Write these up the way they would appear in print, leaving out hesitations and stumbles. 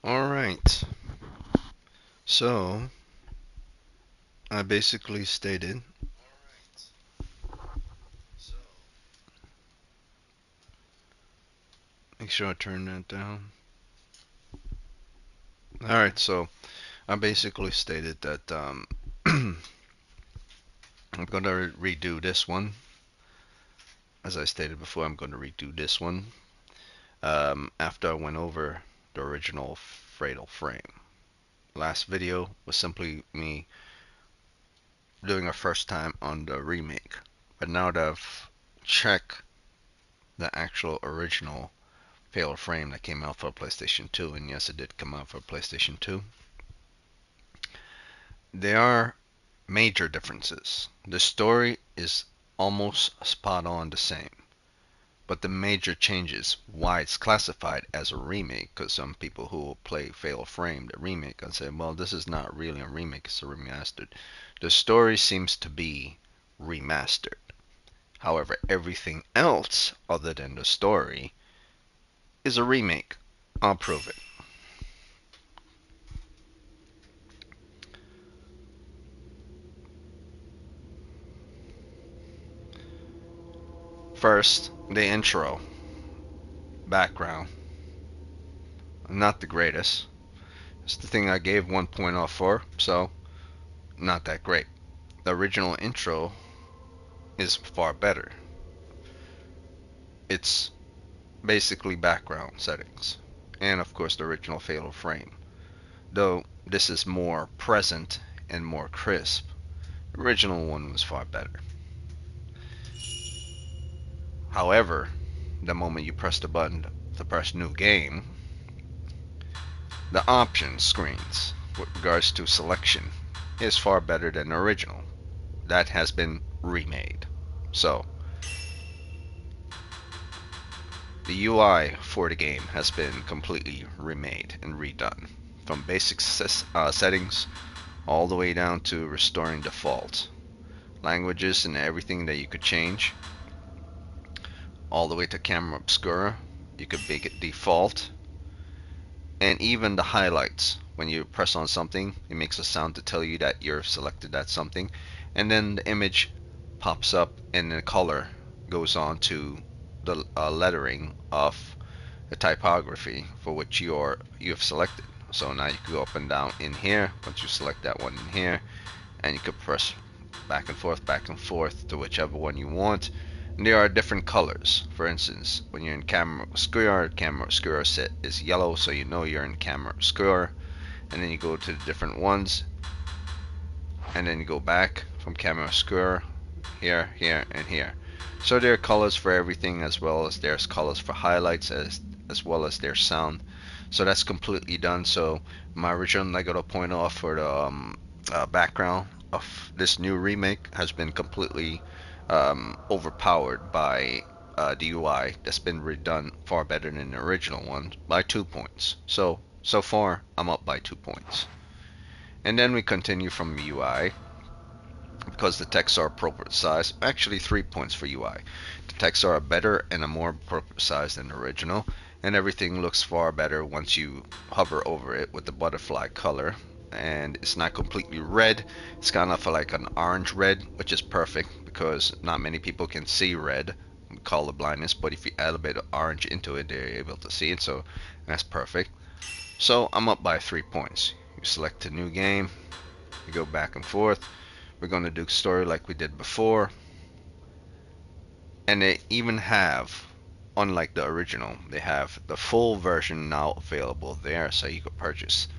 Alright, so I basically stated, make sure I turn that down. Alright, so I basically stated that I'm going to redo this one. As I stated before, I'm going to redo this one after I went over the original Fatal Frame. Last video was simply me doing a first time on the remake. But now that I've checked the actual original Fatal Frame that came out for PlayStation 2, and yes, it did come out for PlayStation 2, there are major differences. The story is almost spot on the same, but the major changes why it's classified as a remake, because some people who will play Fatal Frame, the remake, and say, well, this is not really a remake, it's a remastered. The story seems to be remastered. However, everything else other than the story is a remake. I'll prove it. First, the intro, background, not the greatest. It's the thing I gave 1 point off for, so not that great. The original intro is far better. It's basically background settings, and of course the original Fatal Frame. Though this is more present and more crisp, the original one was far better. However, the moment you press the button to press new game, the options screens with regards to selection is far better than the original. That has been remade. So, the UI for the game has been completely remade and redone. From basic settings all the way down to restoring default. Languages and everything that you could change. All the way to camera obscura. You could make it default. And even the highlights. When you press on something, it makes a sound to tell you that you're selected that something. And then the image pops up and the color goes on to the lettering of the typography for which you have selected. So now you can go up and down in here once you select that one in here, and you could press back and forth to whichever one you want. And there are different colors. For instance, when you're in camera obscura set is yellow, so you know you're in camera obscura. And then you go to the different ones, and then you go back from camera obscura, here, here, and here. So there are colors for everything, as well as there's colors for highlights, as well as their sound. So that's completely done. So my original negative point off for the background of this new remake has been completely overpowered by the UI that's been redone far better than the original one by 2 points. So far I'm up by 2 points. And then we continue from UI because the texts are appropriate size. Actually, 3 points for UI. The texts are better and a more appropriate size than the original, and everything looks far better once you hover over it with the butterfly color. And it's not completely red, it's kind of like an orange red, which is perfect because not many people can see red, color blindness, but if you add a bit of orange into it, they're able to see it, so that's perfect. So I'm up by 3 points. You select a new game, you go back and forth. We're going to do story like we did before. And they even have, unlike the original, they have the full version now available there, so you could purchase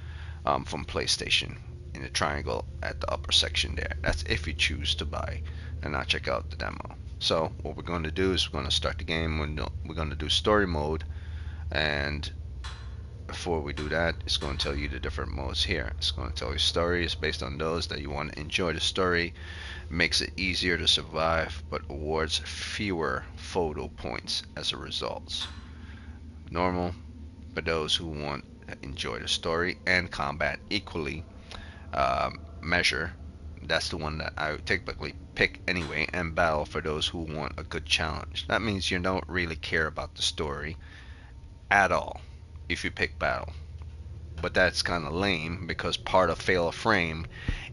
from PlayStation in the triangle at the upper section there. That's if you choose to buy and not check out the demo. So what we're going to do is we're going to start the game. We're going to do story mode, and before we do that, it's going to tell you the different modes here. It's going to tell you stories based on those that you want to enjoy the story, makes it easier to survive, but awards fewer photo points as a result. Normal for those who want to enjoy the story, and combat equally. Measure, that's the one that I would typically pick anyway, and battle for those who want a good challenge. That means you don't really care about the story at all if you pick battle. but that's kind of lame because part of Fatal Frame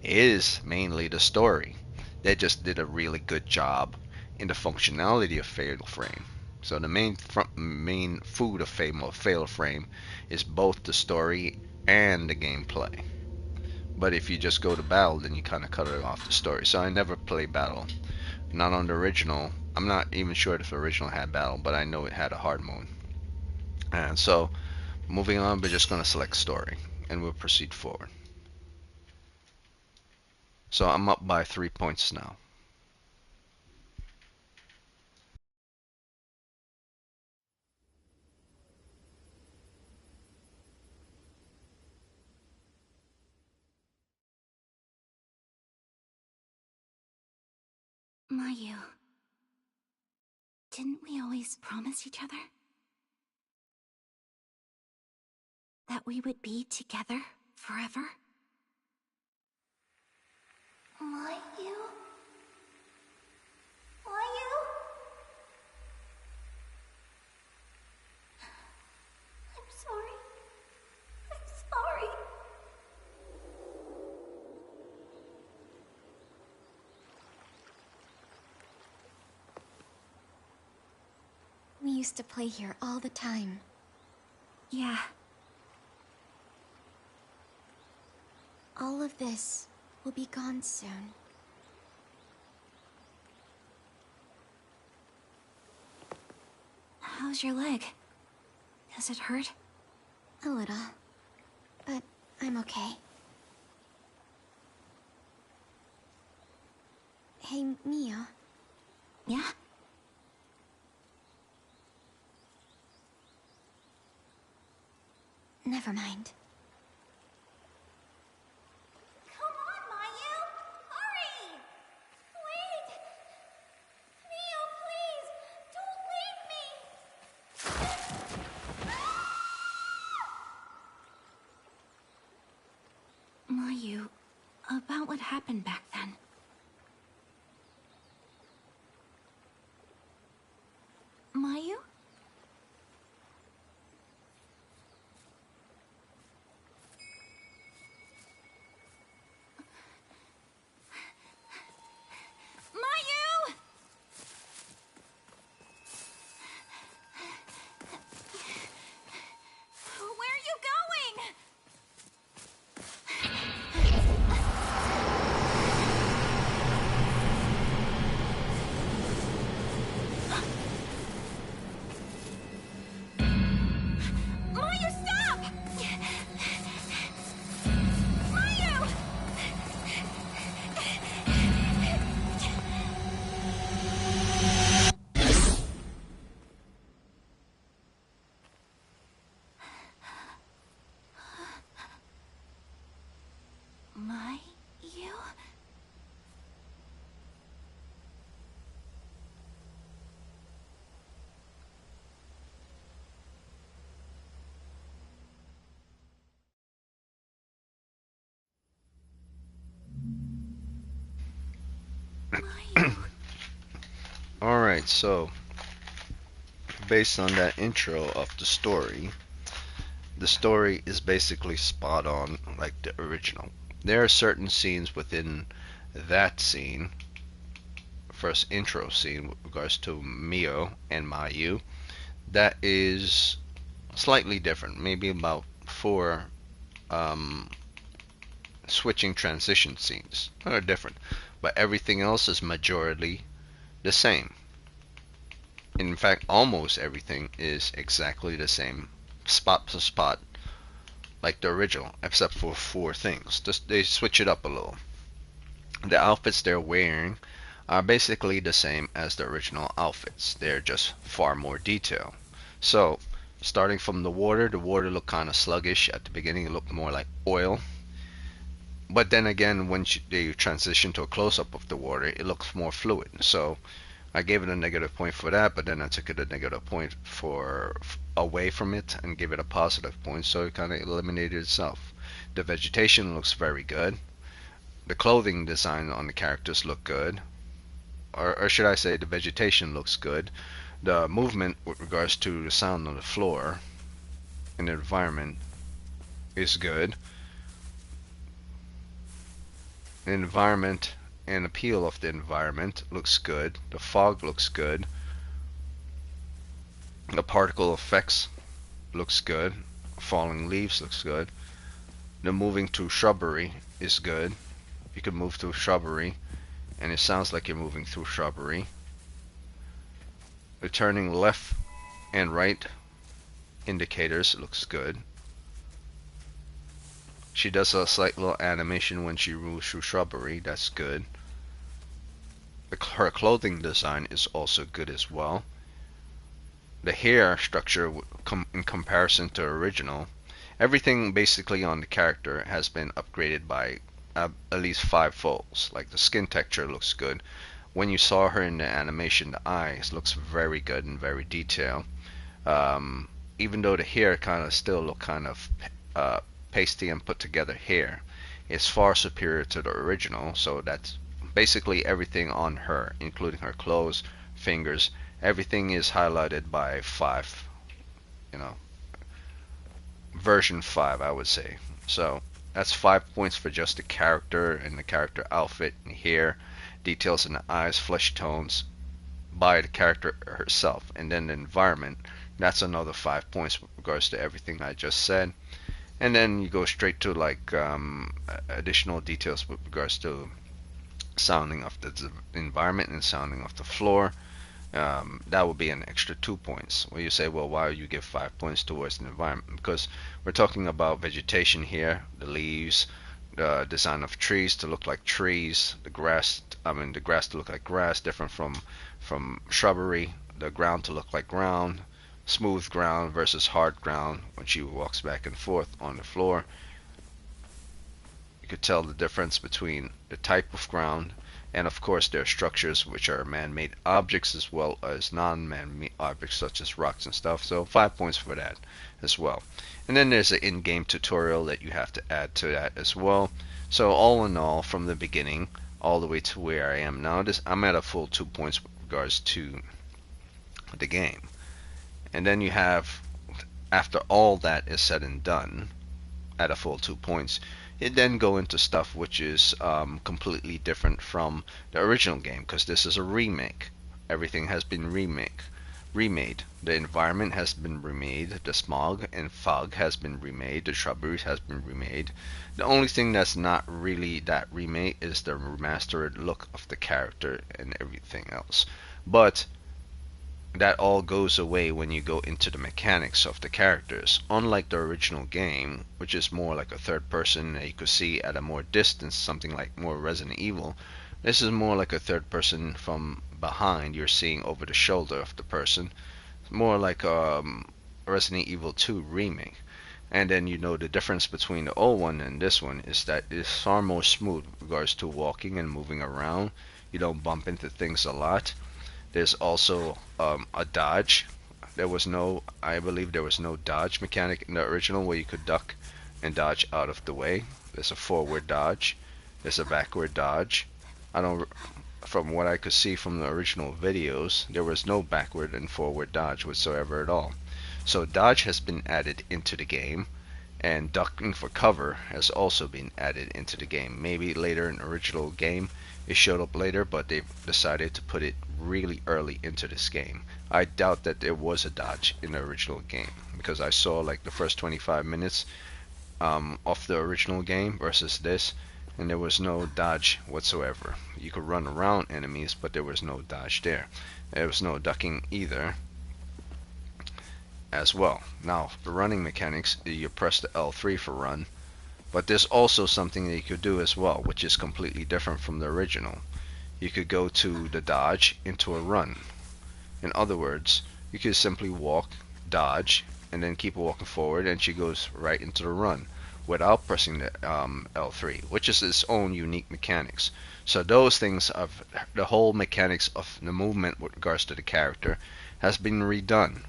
is mainly the story. They just did a really good job in the functionality of Fatal Frame. So the main food of Fatal Frame is both the story and the gameplay. But if you just go to battle, then you kind of cut it off the story. So I never play battle, not on the original. I'm not even sure if the original had battle, but I know it had a hard mode. And so moving on, we're just going to select story and we'll proceed forward. So I'm up by 3 points now. Mayu, didn't we always promise each other that we would be together forever? Mayu? Mayu? I'm sorry. I'm sorry. We used to play here all the time. Yeah. All of this will be gone soon. How's your leg? Does it hurt? A little. But I'm okay. Hey, Mio. Yeah? Never mind. Come on, Mayu! Hurry! Wait! Mio, please! Don't leave me! Mayu, about what happened back then. Mayu? Mayu! Where are you going? Mayu, stop! Mayu! Mayu? Mayu? Alright, so based on that intro of the story is basically spot on like the original. There are certain scenes within that scene, first intro scene with regards to Mio and Mayu, that is slightly different. Maybe about four um, switching transition scenes that are different, but everything else is majority the same. In fact, almost everything is exactly the same, spot to spot, like the original, except for four things. Just they switch it up a little. The outfits they're wearing are basically the same as the original outfits. They're just far more detailed. So, starting from the water looked kind of sluggish at the beginning. It looked more like oil. But then again, when they transition to a close-up of the water, it looks more fluid. So, I gave it a negative point for that, but then I took it a negative point for away from it and gave it a positive point, so it kind of eliminated itself. The vegetation looks very good. The clothing design on the characters look good, or should I say, the vegetation looks good. The movement with regards to the sound on the floor in the environment is good. The environment and appeal of the environment looks good. The fog looks good. The particle effects looks good. Falling leaves looks good. The moving through shrubbery is good. You can move through shrubbery and it sounds like you're moving through shrubbery. The turning left and right indicators looks good. She does a slight little animation when she moves through shrubbery. That's good. Her clothing design is also good as well. The hair structure in comparison to original, everything basically on the character has been upgraded by at least 5 folds. Like the skin texture looks good. When you saw her in the animation, the eyes looks very good and very detailed. Even though the hair kind of still look kind of pasty and put together hair, it's far superior to the original. So that's basically everything on her, including her clothes, fingers, everything is highlighted by 5, you know, version 5, I would say. So that's 5 points for just the character and the character outfit and hair, details in the eyes, flesh tones by the character herself, and then the environment. That's another 5 points with regards to everything I just said. And then you go straight to like additional details with regards to sounding of the environment and sounding of the floor. That would be an extra 2 points. Where you say, well, why you give 5 points towards the environment? Because we're talking about vegetation here, the leaves, the design of trees to look like trees, the grass to look like grass, different from shrubbery, the ground to look like ground, smooth ground versus hard ground when she walks back and forth on the floor. You could tell the difference between the type of ground, and of course there are structures which are man-made objects as well as non-man-made objects such as rocks and stuff. So 5 points for that as well. And then there's an in-game tutorial that you have to add to that as well. So all in all, from the beginning all the way to where I am now, I'm at a full 2 points with regards to the game. And then you have, after all that is said and done, at a full 2 points, it then go into stuff which is completely different from the original game, because this is a remake. Everything has been remade. The environment has been remade. The smog and fog has been remade. The shrubberies has been remade. The only thing that's not really that remake is the remastered look of the character and everything else. But that all goes away when you go into the mechanics of the characters. Unlike the original game, which is more like a third person that you could see at a more distance, something like more Resident Evil, this is more like a third person from behind. You're seeing over the shoulder of the person. It's more like Resident Evil 2 remake. And then you know the difference between the old one and this one is that it's far more smooth with regards to walking and moving around. You don't bump into things a lot. There's also a dodge. I believe there was no dodge mechanic in the original where you could duck and dodge out of the way. There's a forward dodge. There's a backward dodge. From what I could see from the original videos, there was no backward and forward dodge whatsoever at all. So dodge has been added into the game, and ducking for cover has also been added into the game. Maybe later in the original game it showed up later, but they've decided to put it really early into this game. I doubt that there was a dodge in the original game, because I saw like the first 25 minutes of the original game versus this, and there was no dodge whatsoever. You could run around enemies, but there was no dodge there. There was no ducking either as well. Now, the running mechanics, you press the L3 for run, but there's also something that you could do as well, which is completely different from the original. You could go to the dodge into a run. In other words, you could simply walk, dodge, and then keep walking forward, and she goes right into the run without pressing the L3, which is its own unique mechanics. So those things of the whole mechanics of the movement with regards to the character has been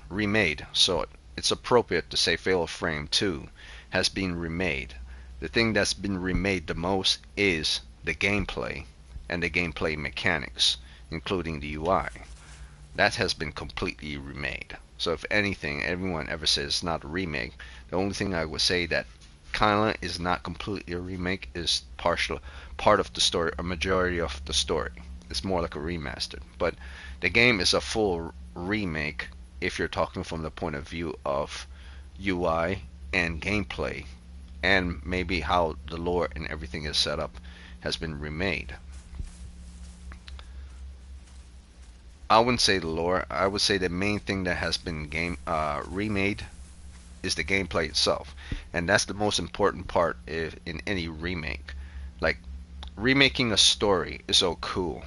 remade. So it's appropriate to say Fatal Frame 2 has been remade. The thing that's been remade the most is the gameplay and the gameplay mechanics, including the UI. That has been completely remade. So if anything, everyone ever says it's not a remake, the only thing I would say that kinda is not completely a remake, is partial part of the story, a majority of the story. It's more like a remastered. But the game is a full remake if you're talking from the point of view of UI and gameplay and maybe how the lore and everything is set up has been remade. I wouldn't say the lore. I would say the main thing that has been remade is the gameplay itself, and that's the most important part in any remake. Like remaking a story is so cool,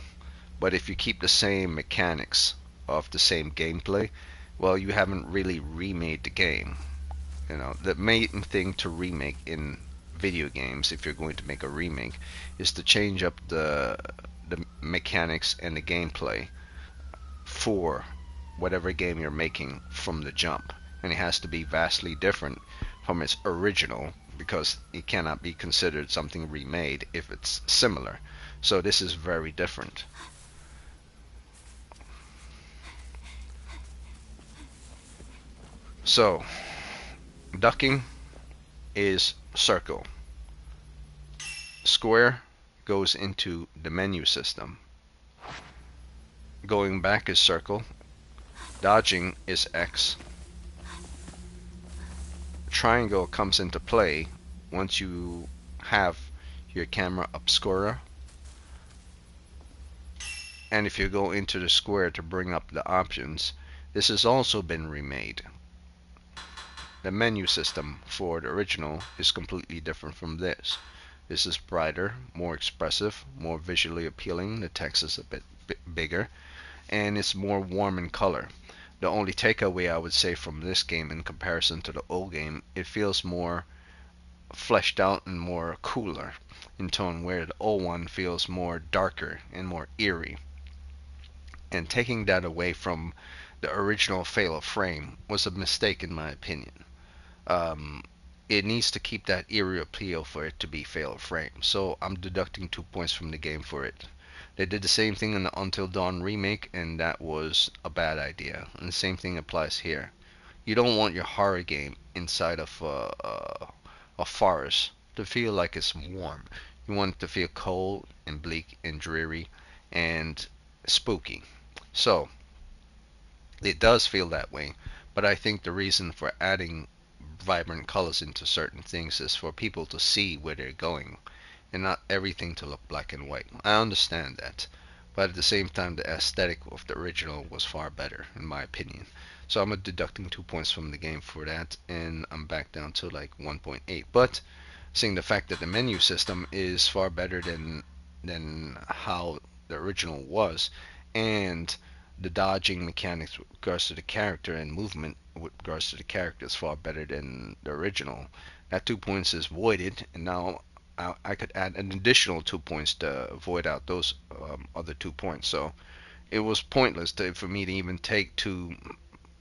but if you keep the same mechanics of the same gameplay, well, you haven't really remade the game. You know, the main thing to remake in video games, if you're going to make a remake, is to change up the mechanics and the gameplay for whatever game you're making from the jump. And it has to be vastly different from its original because it cannot be considered something remade if it's similar. So this is very different. So ducking is circle. Square goes into the menu system. Going back is circle. Dodging is X. Triangle comes into play once you have your camera obscura. And if you go into the square to bring up the options, this has also been remade. The menu system for the original is completely different from this. This is brighter, more expressive, more visually appealing. The text is a bit bigger, and it's more warm in color. The only takeaway I would say from this game in comparison to the old game, it feels more fleshed out and more cooler in tone, where the old one feels more darker and more eerie. And taking that away from the original Fatal Frame was a mistake in my opinion. Um, it needs to keep that eerie appeal for it to be Fatal Frame. So I'm deducting 2 points from the game for it. They did the same thing in the Until Dawn remake, and that was a bad idea. And the same thing applies here. You don't want your horror game inside of a forest to feel like it's warm. You want it to feel cold and bleak and dreary and spooky. So it does feel that way, but I think the reason for adding vibrant colors into certain things is for people to see where they're going and not everything to look black and white. I understand that, but at the same time, the aesthetic of the original was far better, in my opinion. So I'm deducting 2 points from the game for that, and I'm back down to like 1.8. But seeing the fact that the menu system is far better than how the original was, and the dodging mechanics with regards to the character and movement with regards to the character is far better than the original. That 2 points is voided, and now I could add an additional 2 points to void out those other 2 points. So it was pointless for me to even take two,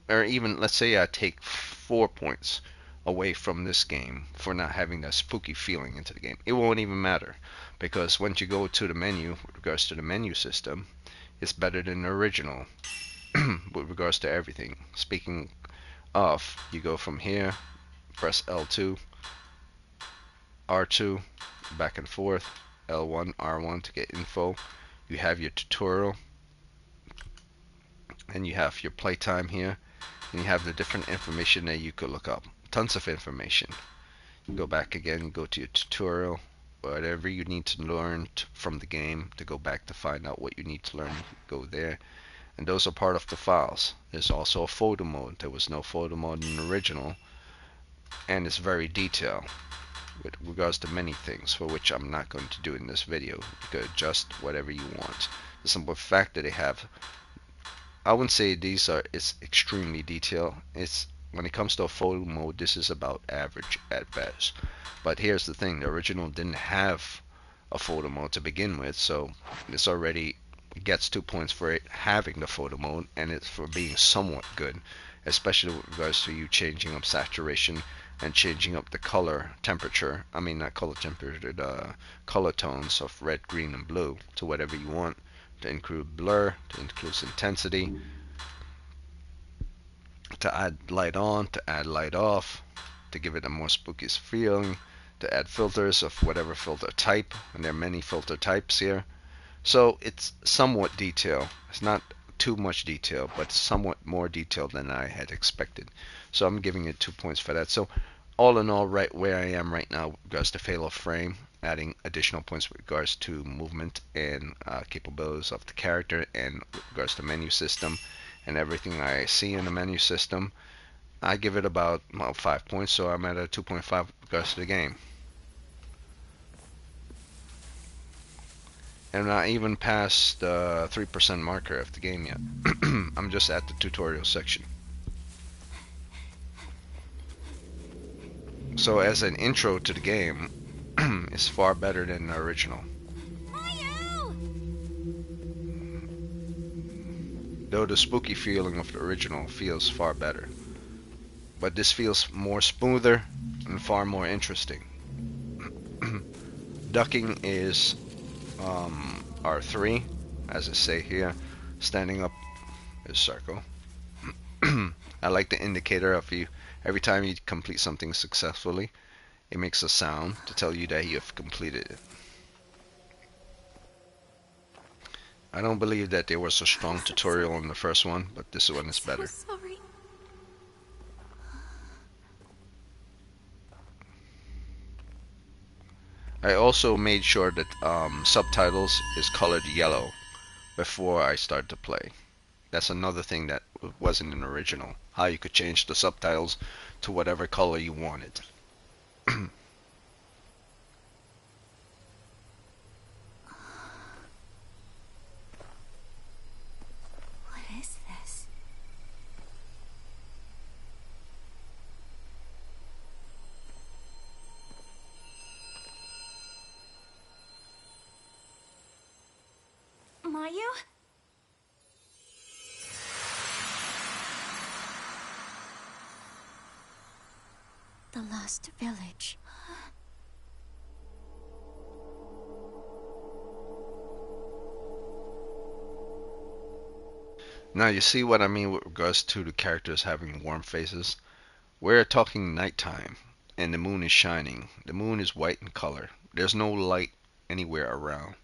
or even let's say I take 4 points away from this game for not having that spooky feeling into the game. It won't even matter because once you go to the menu with regards to the menu system, it's better than the original with regards to everything. Speaking of, you go from here, press L2, R2, back and forth, L1, R1 to get info. You have your tutorial, and you have your playtime here, and you have the different information that you could look up. Tons of information. Go back again, go to your tutorial, whatever you need to learn from the game to go back to find out what you need to learn, go there. And those are part of the files. There's also a photo mode. There was no photo mode in the original, and it's very detailed with regards to many things, for which I'm not going to do in this video. You could adjust whatever you want. The simple fact that they have, I wouldn't say it's extremely detailed. It's when it comes to a photo mode, this is about average at best. But here's the thing: the original didn't have a photo mode to begin with, so this already gets 2 points for it having the photo mode, and it's for being somewhat good, especially with regards to you changing up saturation and changing up the color temperature. I mean, not color temperature, the color tones of red, green, and blue to whatever you want, to include blur, to include intensity, to add light on, to add light off, to give it a more spooky feeling, to add filters of whatever filter type, and there are many filter types here. So it's somewhat detailed. It's not too much detail, but somewhat more detailed than I had expected. So I'm giving it 2 points for that. So all in all, right where I am right now with regards to fail of frame, adding additional points with regards to movement and capabilities of the character, and with regards to menu system and everything I see in the menu system, I give it about 5 points. So I'm at a 2.5 with regards to the game. And I'm not even past the 3% marker of the game yet. I'm just at the tutorial section. So as an intro to the game, it's far better than the original. Though the spooky feeling of the original feels far better. But this feels more smoother and far more interesting. Ducking is R3, as I say here. Standing up is circle. I like the indicator of you. Every time you complete something successfully, it makes a sound to tell you that you have completed it. I don't believe that there was a strong tutorial in the first one, but this one is better. So sorry. I also made sure that subtitles is colored yellow before I start to play. That's another thing that wasn't in the original. How you could change the subtitles to whatever color you wanted. What is this? Mayu? The lost village. Now you see what I mean with regards to the characters having warm faces? We're talking nighttime, and the moon is shining. The moon is white in color. There's no light anywhere around,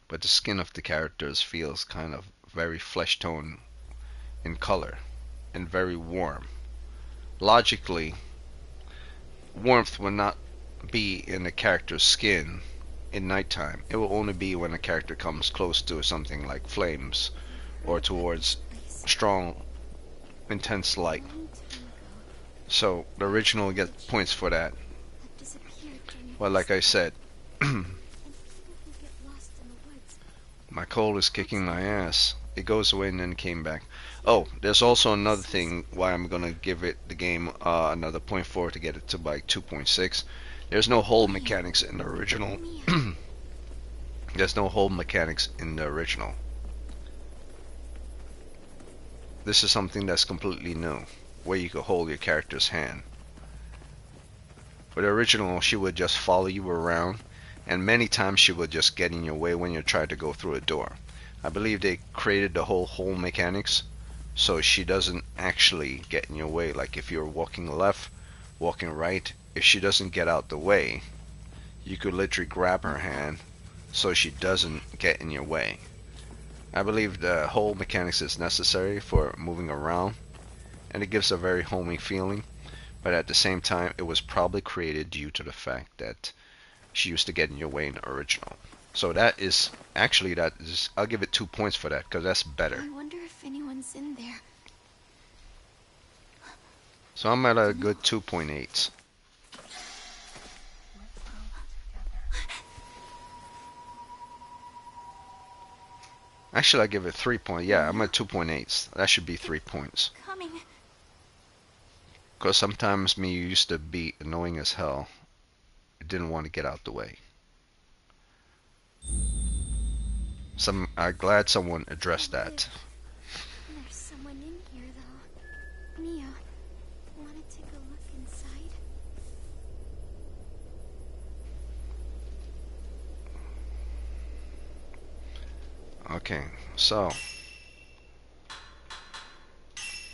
but the skin of the characters feels kind of very flesh tone in color and very warm. Logically, warmth will not be in the character's skin in nighttime. It will only be when a character comes close to something like flames or towards strong, intense light. So the original gets points for that. But like I said, my cold is kicking my ass. It goes away and then came back. Oh, there's also another thing why I'm gonna give it the game another point for to get it to like 2.6. There's no hold mechanics in the original. There's no hold mechanics in the original. This is something that's completely new, where you could hold your character's hand. For the original, she would just follow you around, and many times she would just get in your way when you're trying to go through a door. I believe they created the whole hold mechanics so she doesn't actually get in your way. Like if you're walking left, walking right, if she doesn't get out the way, you could literally grab her hand so she doesn't get in your way. I believe the whole mechanics is necessary for moving around, and it gives a very homey feeling, but at the same time it was probably created due to the fact that she used to get in your way in the original. So that is actually, I'll give it 2 points for that, because that's better. I wonder if anyone's in there. So I'm at a good 2.8. Actually, I give it 3 points. Yeah, I'm at 2.8. That should be 3 points. Coming. Because sometimes me used to be annoying as hell. I didn't want to get out the way. I'm glad someone addressed that. There's someone in here, though. Mia, wanna take a look inside? Okay, so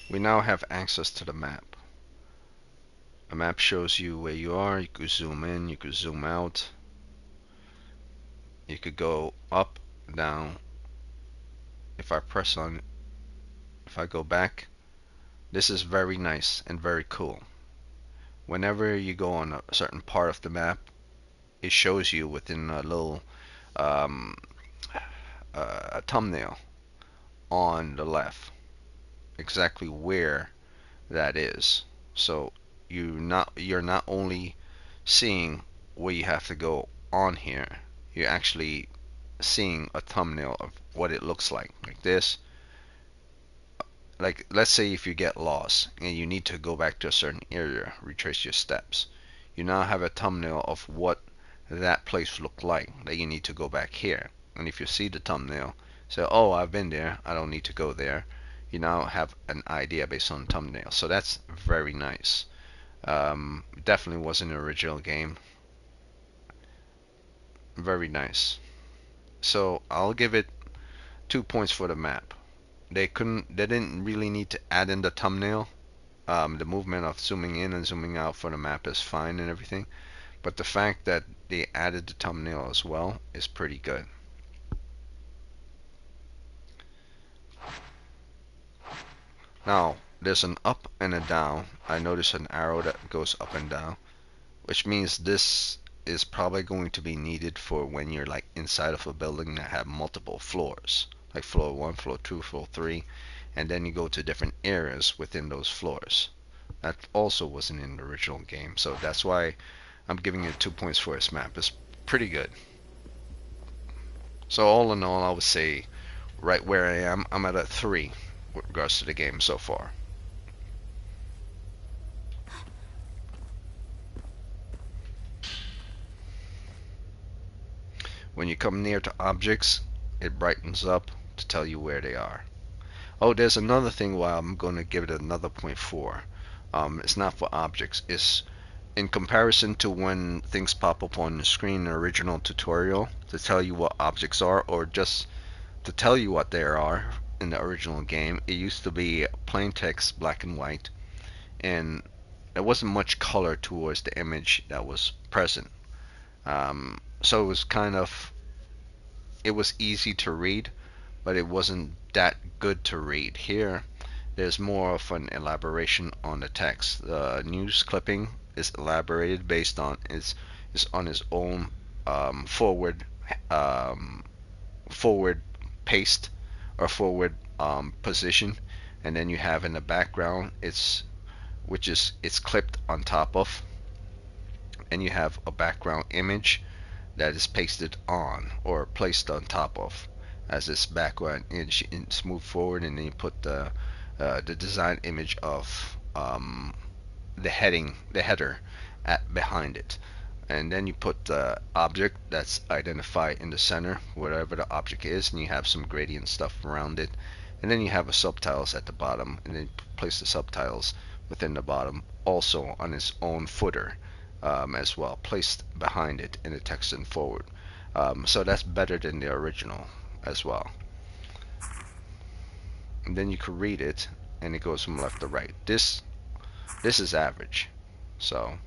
we now have access to the map. A map shows you where you are. You could zoom in, you could zoom out, you could go up, down. If I press on, if I go back, this is very nice and very cool. Whenever you go on a certain part of the map, it shows you within a little um, a thumbnail on the left exactly where that is. So you're not only seeing where you have to go on here, you're actually seeing a thumbnail of what it looks like this. Like, let's say if you get lost and you need to go back to a certain area, retrace your steps, you now have a thumbnail of what that place looked like, that you need to go back here. And if you see the thumbnail, say, oh, I've been there, I don't need to go there, you now have an idea based on the thumbnail. So that's very nice. Definitely was an original game. Very nice. So I'll give it 2 points for the map. They didn't really need to add in the thumbnail. The movement of zooming in and zooming out for the map is fine and everything, but the fact that they added the thumbnail as well is pretty good. Now, there's an up and a down. I notice an arrow that goes up and down, which means this is probably going to be needed for when you're like inside of a building that have multiple floors, like floor 1, floor 2, floor 3, and then you go to different areas within those floors. That also wasn't in the original game, so that's why I'm giving it 2 points for its map. It's pretty good. So all in all, I would say right where I am, I'm at a 3 with regards to the game so far. When you come near to objects, it brightens up to tell you where they are. Oh, there's another thing why I'm going to give it another 0.4. It's not for objects. It's in comparison to when things pop up on the screen in the original tutorial to tell you what objects are, or just to tell you what they are in the original game. It used to be plain text, black and white, and there wasn't much color towards the image that was present. So it was it was easy to read, but it wasn't that good to read. Here, there's more of an elaboration on the text. The news clipping is elaborated based on is on its own um, forward paste or forward position, and then you have in the background it's clipped on top of, and you have a background image that is pasted on or placed on top of as this background image. It's moved forward, and then you put the design image of the header at behind it, and then you put the object that's identified in the center, wherever the object is, and you have some gradient stuff around it, and then you have a subtitles at the bottom, and then place the subtitles within the bottom, also on its own footer as well, placed behind it in the text and forward. So that's better than the original as well. And then you can read it, and it goes from left to right. This is average. So,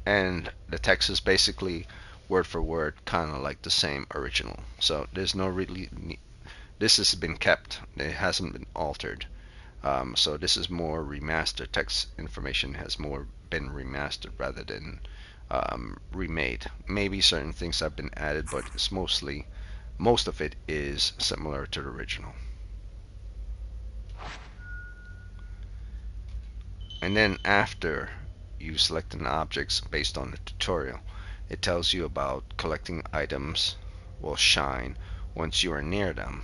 and the text is basically word for word, kind of like the same original. So there's no really. This has been kept. It hasn't been altered. So this is more remastered. Text information has more been remastered rather than remade. Maybe certain things have been added, but it's most of it is similar to the original. And then after you select an objects based on the tutorial, it tells you about collecting items will shine once you are near them.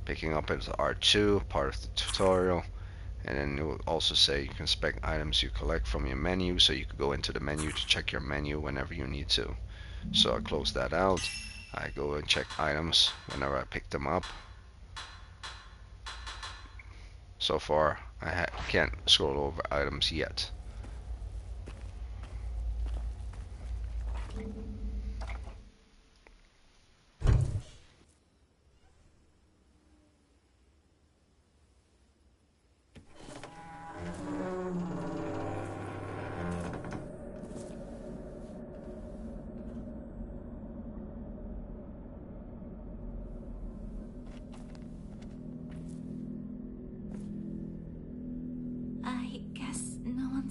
Picking up as R2, part of the tutorial, and then it will also say you can inspect items you collect from your menu, so you could go into the menu to check your menu whenever you need to. So I close that out. I go and check items whenever I pick them up. So far, I can't scroll over items yet.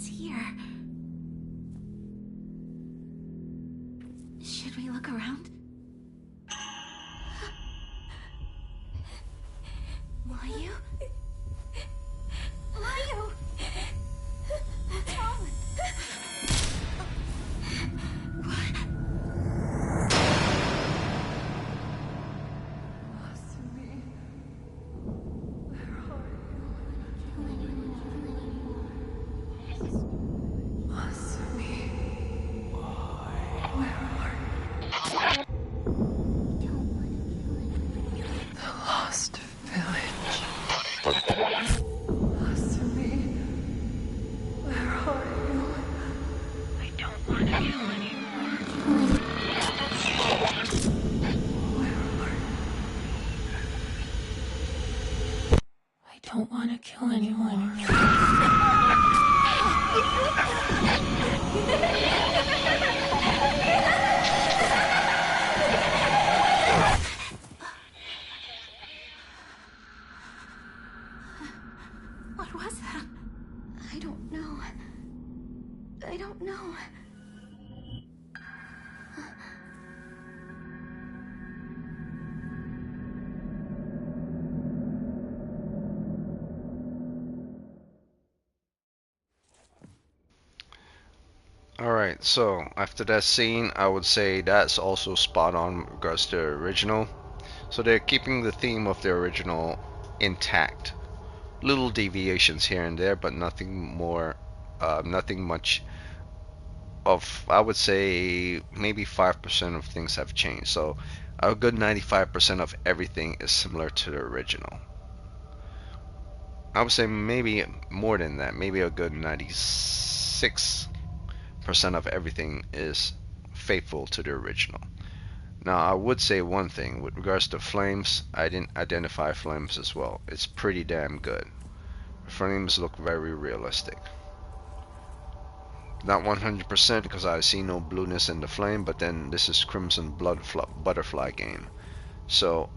it's here. Should we look around? Mayu? Mayu! What's wrong? Don't want to kill anyone. What was that? I don't know. I don't know. Alright, so after that scene, I would say that's also spot on in regards to the original. So they're keeping the theme of the original intact. Little deviations here and there, but nothing more, nothing much of, I would say maybe 5% of things have changed. So a good 95% of everything is similar to the original. I would say maybe more than that, maybe a good 96% of everything is faithful to the original. Now, I would say one thing with regards to flames. I didn't identify flames as well. It's pretty damn good. Flames look very realistic. Not 100% because I see no blueness in the flame, but then this is Crimson Butterfly game, so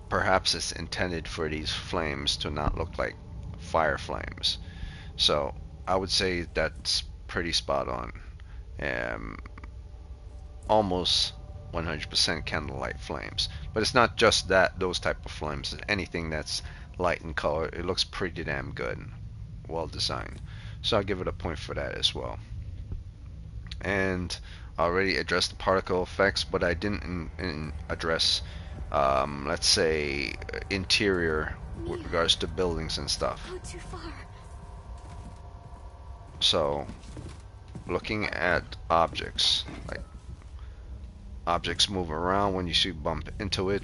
perhaps it's intended for these flames to not look like fire flames. So I would say that's pretty spot on. Almost 100% candlelight flames, but it's not just that, those type of flames. Anything that's light in color, it looks pretty damn good, well designed. So I'll give it a point for that as well. And I already addressed the particle effects, but I didn't address, let's say, interior with regards to buildings and stuff. Go too far. So looking at objects, like objects move around when you bump into it.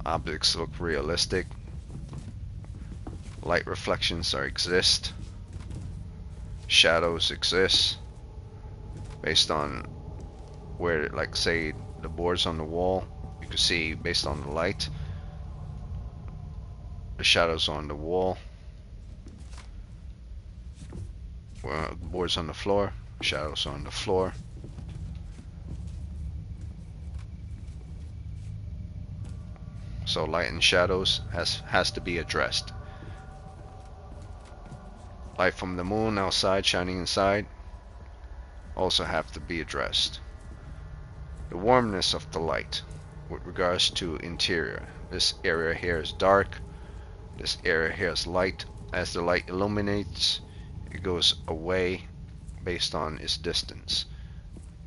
Objects look realistic. Light reflections exist. Shadows exist based on where, like, say the boards on the wall, you can see based on the light the shadows on the wall. Boards on the floor, shadows on the floor. So light and shadows has to be addressed. Light from the moon outside shining inside also have to be addressed. The warmness of the light with regards to interior. This area here is dark. This area here is light. As the light illuminates, it goes away based on its distance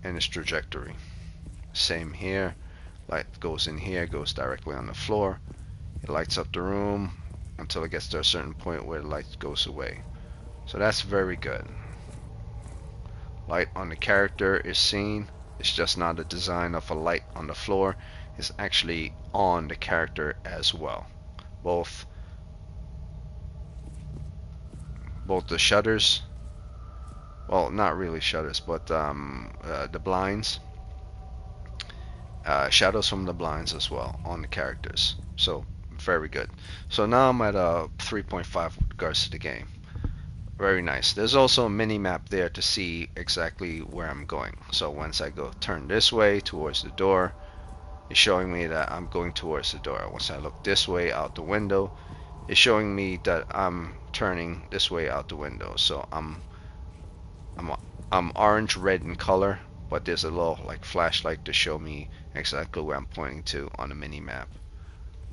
and its trajectory. Same here. Light goes in here, goes directly on the floor. It lights up the room until it gets to a certain point where the light goes away. So that's very good. Light on the character is seen. It's just not a design of a light on the floor. It's actually on the character as well. Both the shutters, well, not really shutters, but the blinds, shadows from the blinds as well on the characters. So very good. So now I'm at a 3.5 with regards to the game. Very nice. There's also a mini map there to see exactly where I'm going. So once I turn this way towards the door, it's showing me that I'm going towards the door. Once I look this way out the window, It's showing me that I'm turning this way out the window. So I'm I'm orange red in color, but there's a little like flashlight to show me exactly where I'm pointing to on the mini map.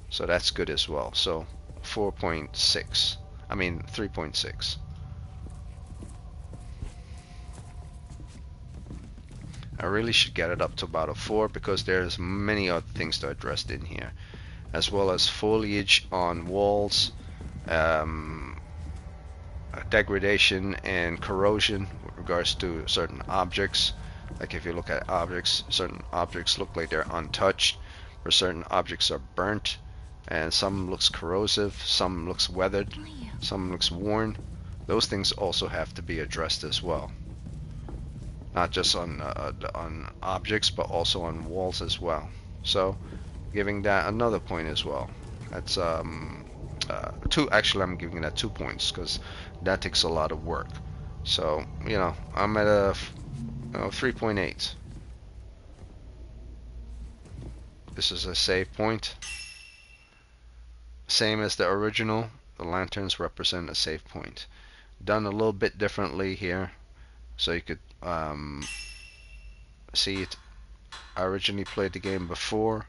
So that's good as well. So 4.6. I mean 3.6. I really should get it up to about a 4 because there's many other things to address in here, as well as foliage on walls, um, degradation and corrosion with regards to certain objects. Like if you look at objects, certain objects look like they're untouched, or certain objects are burnt, and some looks corrosive, some looks weathered, some looks worn. Those things also have to be addressed as well. Not just on objects, but also on walls as well. So, giving that another point as well. That's two. Actually, I'm giving that 2 points because that takes a lot of work. So, I'm at a 3.8. This is a save point. Same as the original. The lanterns represent a save point. Done a little bit differently here, so you could see it. I originally played the game before,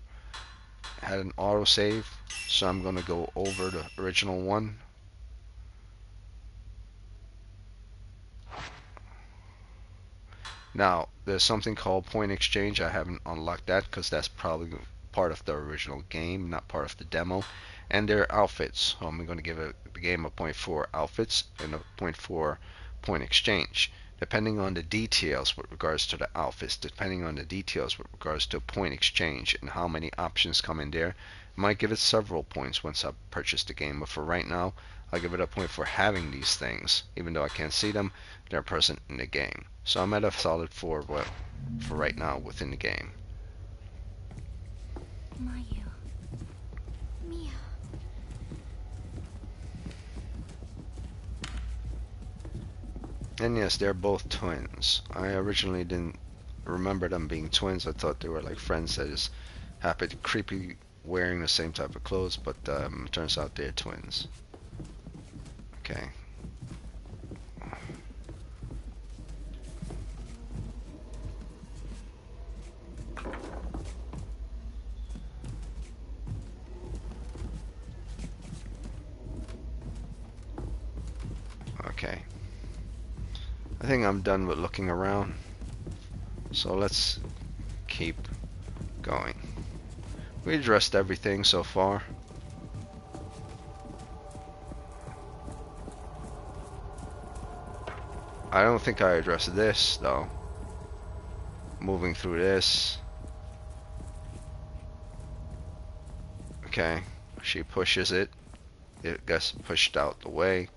had an autosave, so I'm gonna go over the original one. Now, there's something called point exchange. I haven't unlocked that because that's probably part of the original game, not part of the demo. And their outfits. So I'm going to give the game a point for outfits and a point for point exchange. Depending on the details with regards to the outfits, depending on the details with regards to point exchange and how many options come in there, I might give it several points once I purchase the game. But for right now, I'll give it a point for having these things. Even though I can't see them, they're present in the game. So I'm at a solid 4 for right now within the game. Mayu. Mia. And yes, they're both twins. I originally didn't remember them being twins. I thought they were like friends that just happened to creepy wearing the same type of clothes, but turns out they're twins. Okay. Okay. I think I'm done with looking around. So let's keep going. We addressed everything so far. I don't think I addressed this though. Moving through this. Okay, she pushes it. It gets pushed out the way.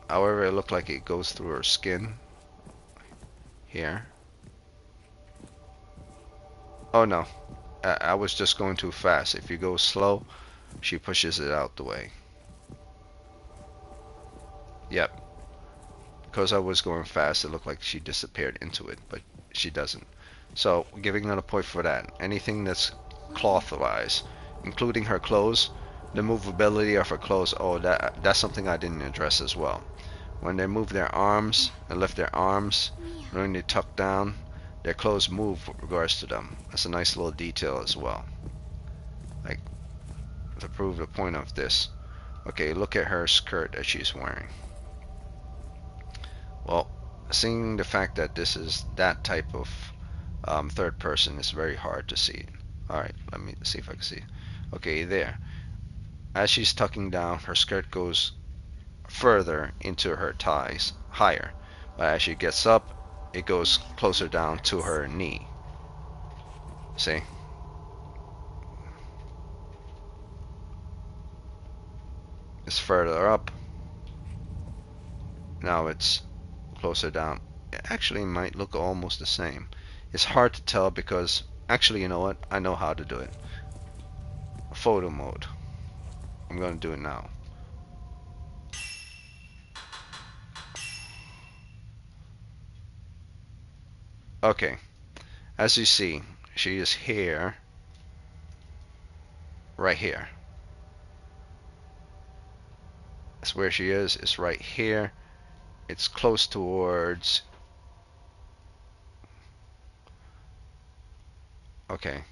However, it looked like it goes through her skin. Here. Oh no, I was just going too fast. If you go slow, she pushes it out the way. Yep. Because I was going fast, it looked like she disappeared into it, but she doesn't. So, giving her a point for that. Anything that's cloth-wise, including her clothes, the movability of her clothes, oh, that's something I didn't address as well. When they move their arms and lift their arms, when they tuck down, their clothes move with regards to them. That's a nice little detail as well. Like, to prove the point of this. Okay, look at her skirt that she's wearing. Well, seeing the fact that this is that type of third person is very hard to see. Alright, let me see if I can see. Okay, there. As she's tucking down, her skirt goes further into her thighs, higher. But as she gets up, it goes closer down to her knee. See? It's further up. Now it's closer down. It actually might look almost the same. It's hard to tell because, actually, you know what? I know how to do it. Photo mode. I'm going to do it now. Okay. As you see, she is here. Right here. That's where she is. It's right here. It's close towards. Okay.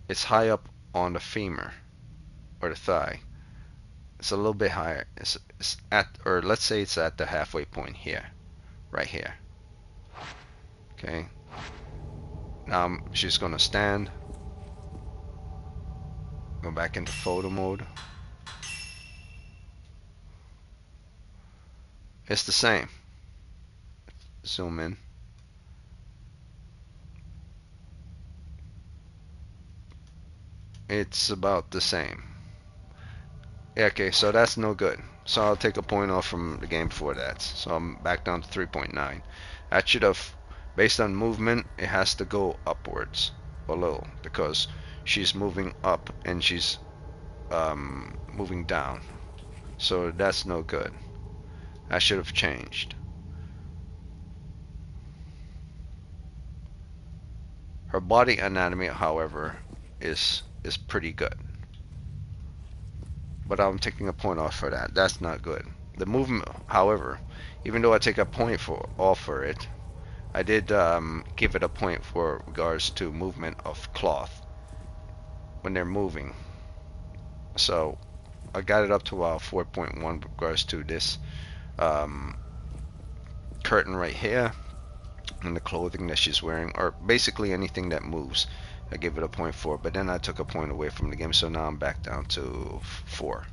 It's high up on the femur or the thigh. It's a little bit higher. It's at, or let's say it's at the halfway point here, right here. Okay. Now she's gonna stand. Go back into photo mode. It's the same. Zoom in. It's about the same. Yeah, okay, so that's no good. So I'll take a point off from the game before that. So I'm back down to 3.9. That should have, based on movement, it has to go upwards a little because she's moving up and she's moving down. So that's no good. I should have changed. Her body anatomy, however, is pretty good. But I'm taking a point off for that. That's not good. The movement, however, even though I take a point off for it, I did give it a point for regards to movement of cloth when they're moving. So I got it up to 4.1 with regards to this curtain right here and the clothing that she's wearing, or basically anything that moves. I give it a point for, but then I took a point away from the game, so now I'm back down to 4.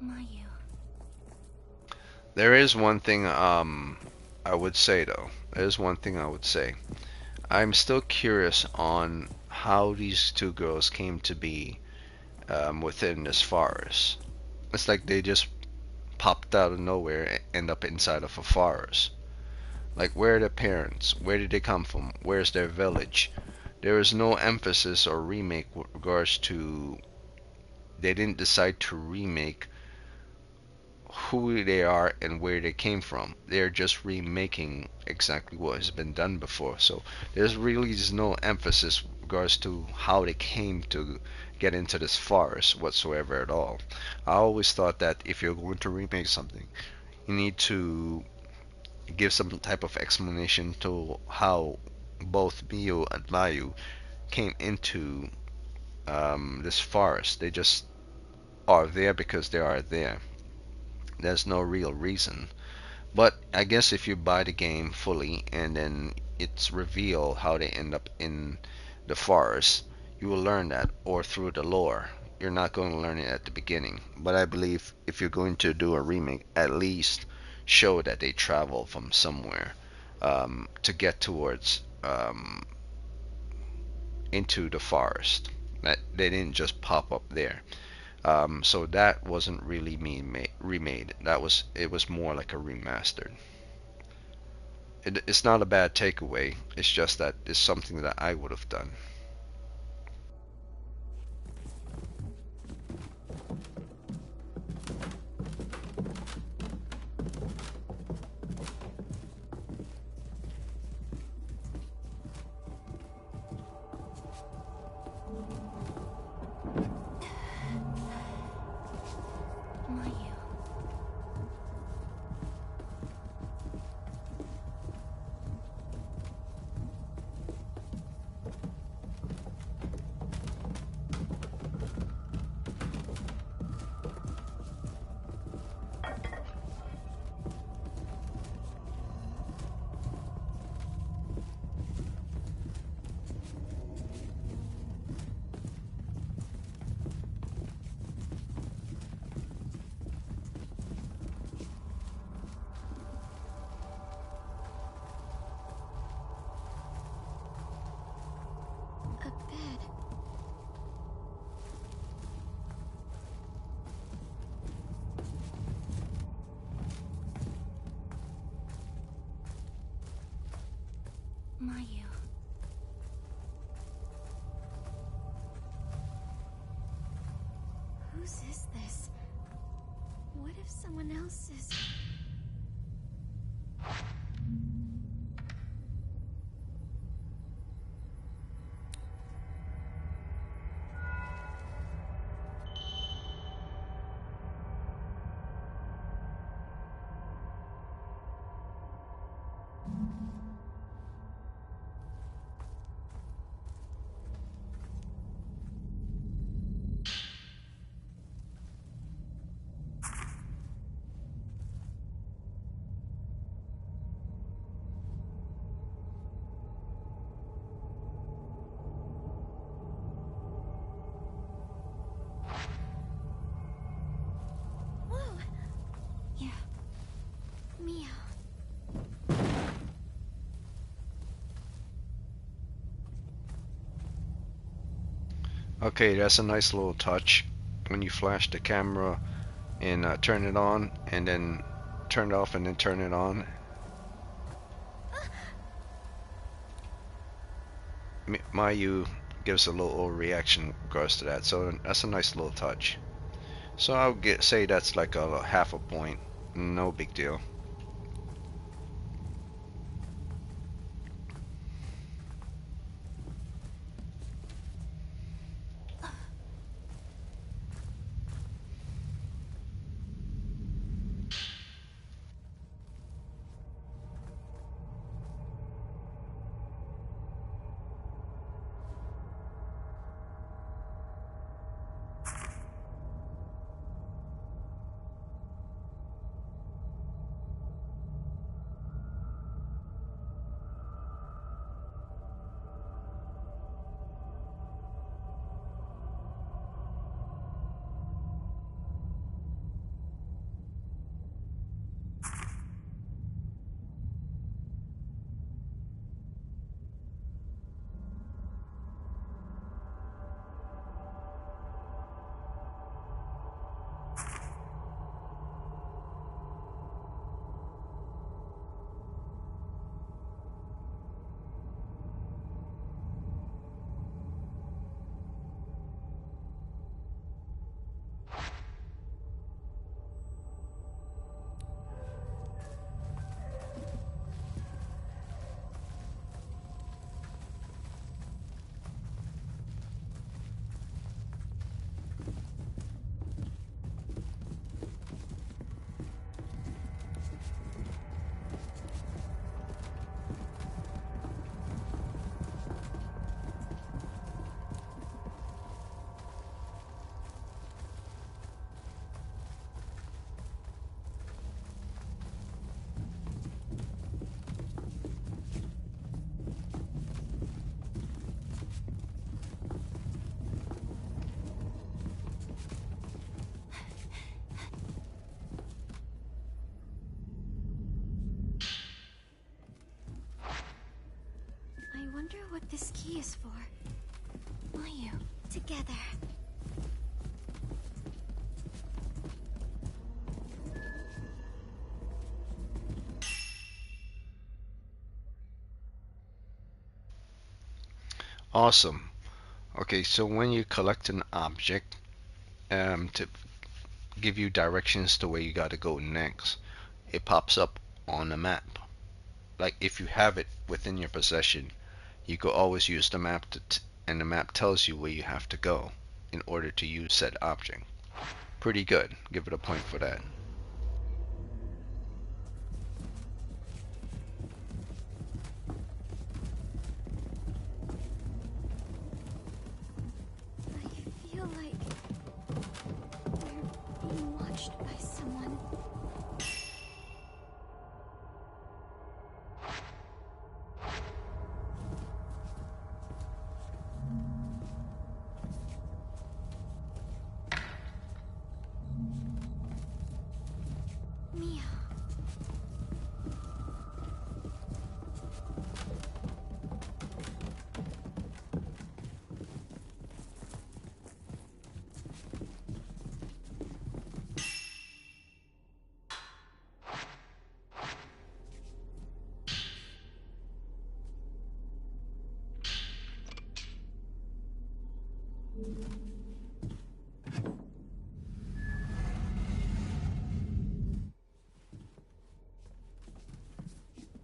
Mayu. There is one thing I would say though. There's one thing I would say. I'm still curious on how these two girls came to be within this forest. It's like they just popped out of nowhere and end up inside of a forest. Like, where are their parents? Where did they come from? Where's their village? There is no emphasis or remake with regards to. They didn't decide to remake who they are and where they came from. They're just remaking exactly what has been done before. So there's really just no emphasis with regards to how they came to get into this forest whatsoever at all. I always thought that if you're going to remake something, you need to give some type of explanation to how both Miyu and Mayu came into this forest. They just are there because they are there. There's no real reason. But I guess if you buy the game fully and then it's revealed how they end up in the forest, you will learn that, or through the lore. You're not going to learn it at the beginning. But I believe if you're going to do a remake, at least show that they travel from somewhere to get towards into the forest. That they didn't just pop up there. So that wasn't really remade. It was more like a remastered. It's not a bad takeaway. It's just that it's something that I would have done. Mayu. Mayu. Whose is this? What if someone else is... Whoa! Yeah. Mio. Okay, that's a nice little touch when you flash the camera and turn it on, and then turn it off, and then turn it on. Mayu gives a little reaction in regards to that, so that's a nice little touch. So I'll say that's like a half a point. No big deal. I wonder what this key is for. Mayu. Together. Awesome. Okay, so when you collect an object, to give you directions to where you got to go next, it pops up on the map. Like if you have it within your possession, you could always use the map and the map tells you where you have to go in order to use said object. Pretty good. Give it a point for that. I feel like we're being watched by someone.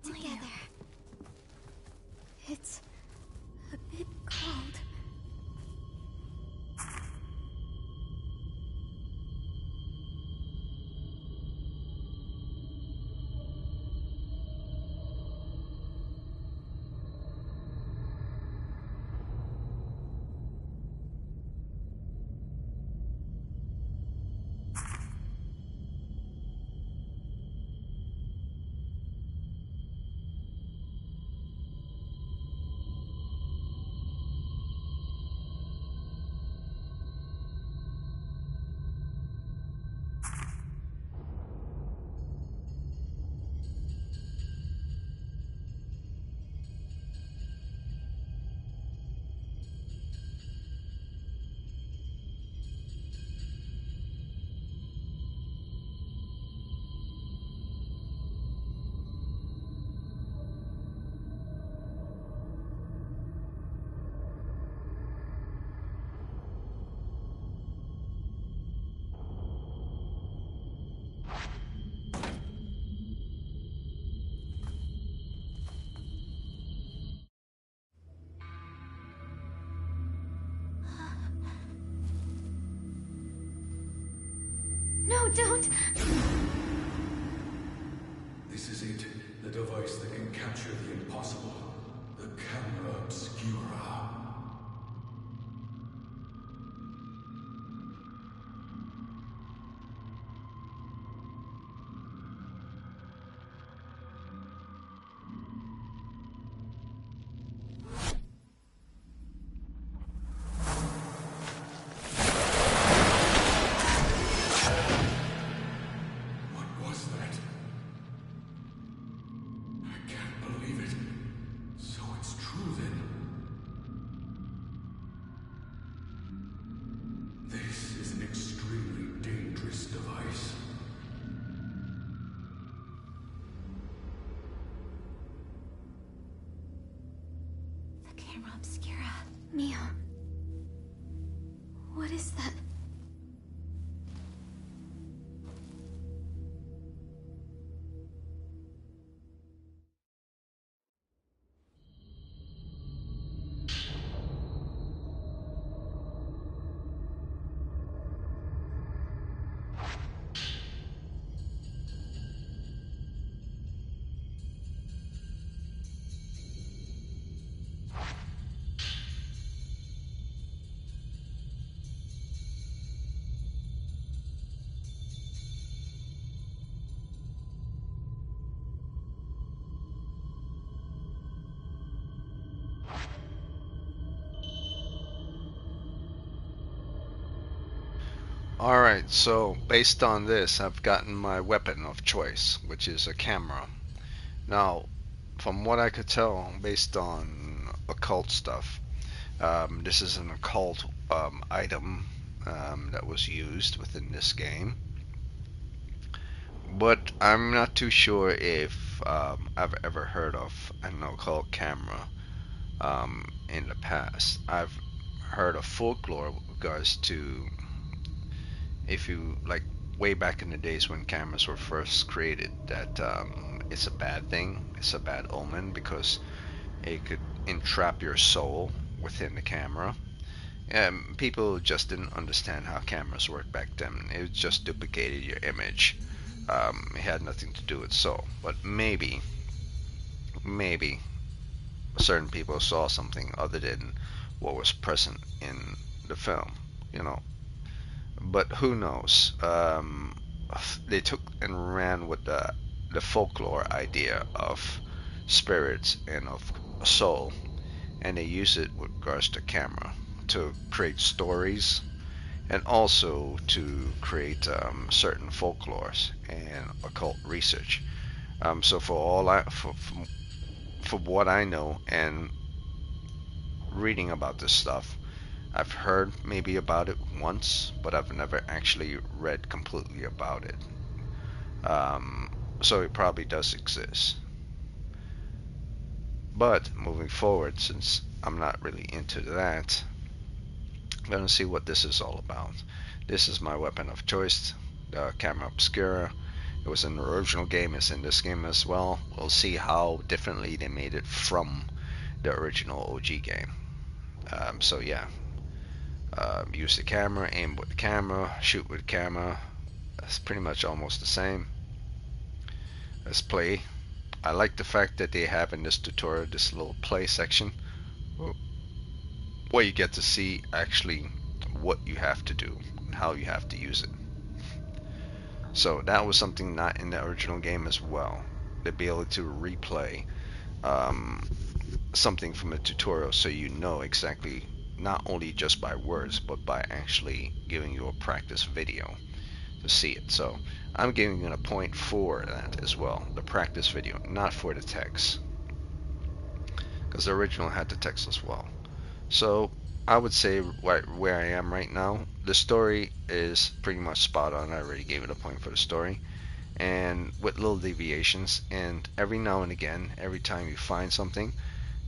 Together. It's a bit cold. No, don't! This is it. The device that can capture the impossible. The camera obscura. What was that? I can't believe it. So it's true then. This is an extremely dangerous device. The camera obscura. Mio. What is that? Alright, so based on this, I've gotten my weapon of choice, which is a camera. Now, from what I could tell, based on occult stuff, this is an occult item that was used within this game. But I'm not too sure if I've ever heard of an occult camera in the past. I've heard of folklore with regards to, if you like, way back in the days when cameras were first created, that it's a bad thing, it's a bad omen because it could entrap your soul within the camera. People just didn't understand how cameras worked back then. It just duplicated your image. It had nothing to do with soul. But maybe certain people saw something other than what was present in the film, you know. But who knows? They took and ran with the folklore idea of spirits and of soul, and they used it with regards to camera to create stories and also to create certain folklores and occult research. So for all for what I know and reading about this stuff, I've heard maybe about it once, but I've never actually read completely about it. So it probably does exist. But moving forward, since I'm not really into that, Gonna see what this is all about. This is my weapon of choice, the camera obscura. It was in the original game, it's in this game as well. We'll see how differently they made it from the original OG game. So yeah, use the camera, aim with the camera, shoot with the camera. That's pretty much almost the same. Let's play. I like the fact that they have in this tutorial this little play section where you get to see actually what you have to do and how you have to use it. So that was something not in the original game as well. The ability to replay um, something from a tutorial so you know exactly, not only just by words but by actually giving you a practice video to see it. So I'm giving it a point for that as well, the practice video, not for the text, because the original had the text as well. So I would say where I am right now, the story is pretty much spot on. I already gave it a point for the story, and with little deviations, and every now and again, every time you find something,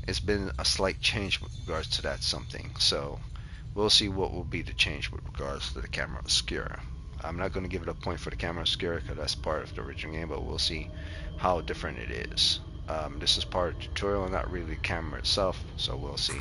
it's been a slight change with regards to that something. So we'll see what will be the change with regards to the camera obscura. I'm not going to give it a point for the camera obscura because that's part of the original game, but we'll see how different it is. This is part of the tutorial, not really the camera itself, so we'll see.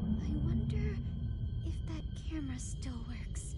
I wonder if that camera still works.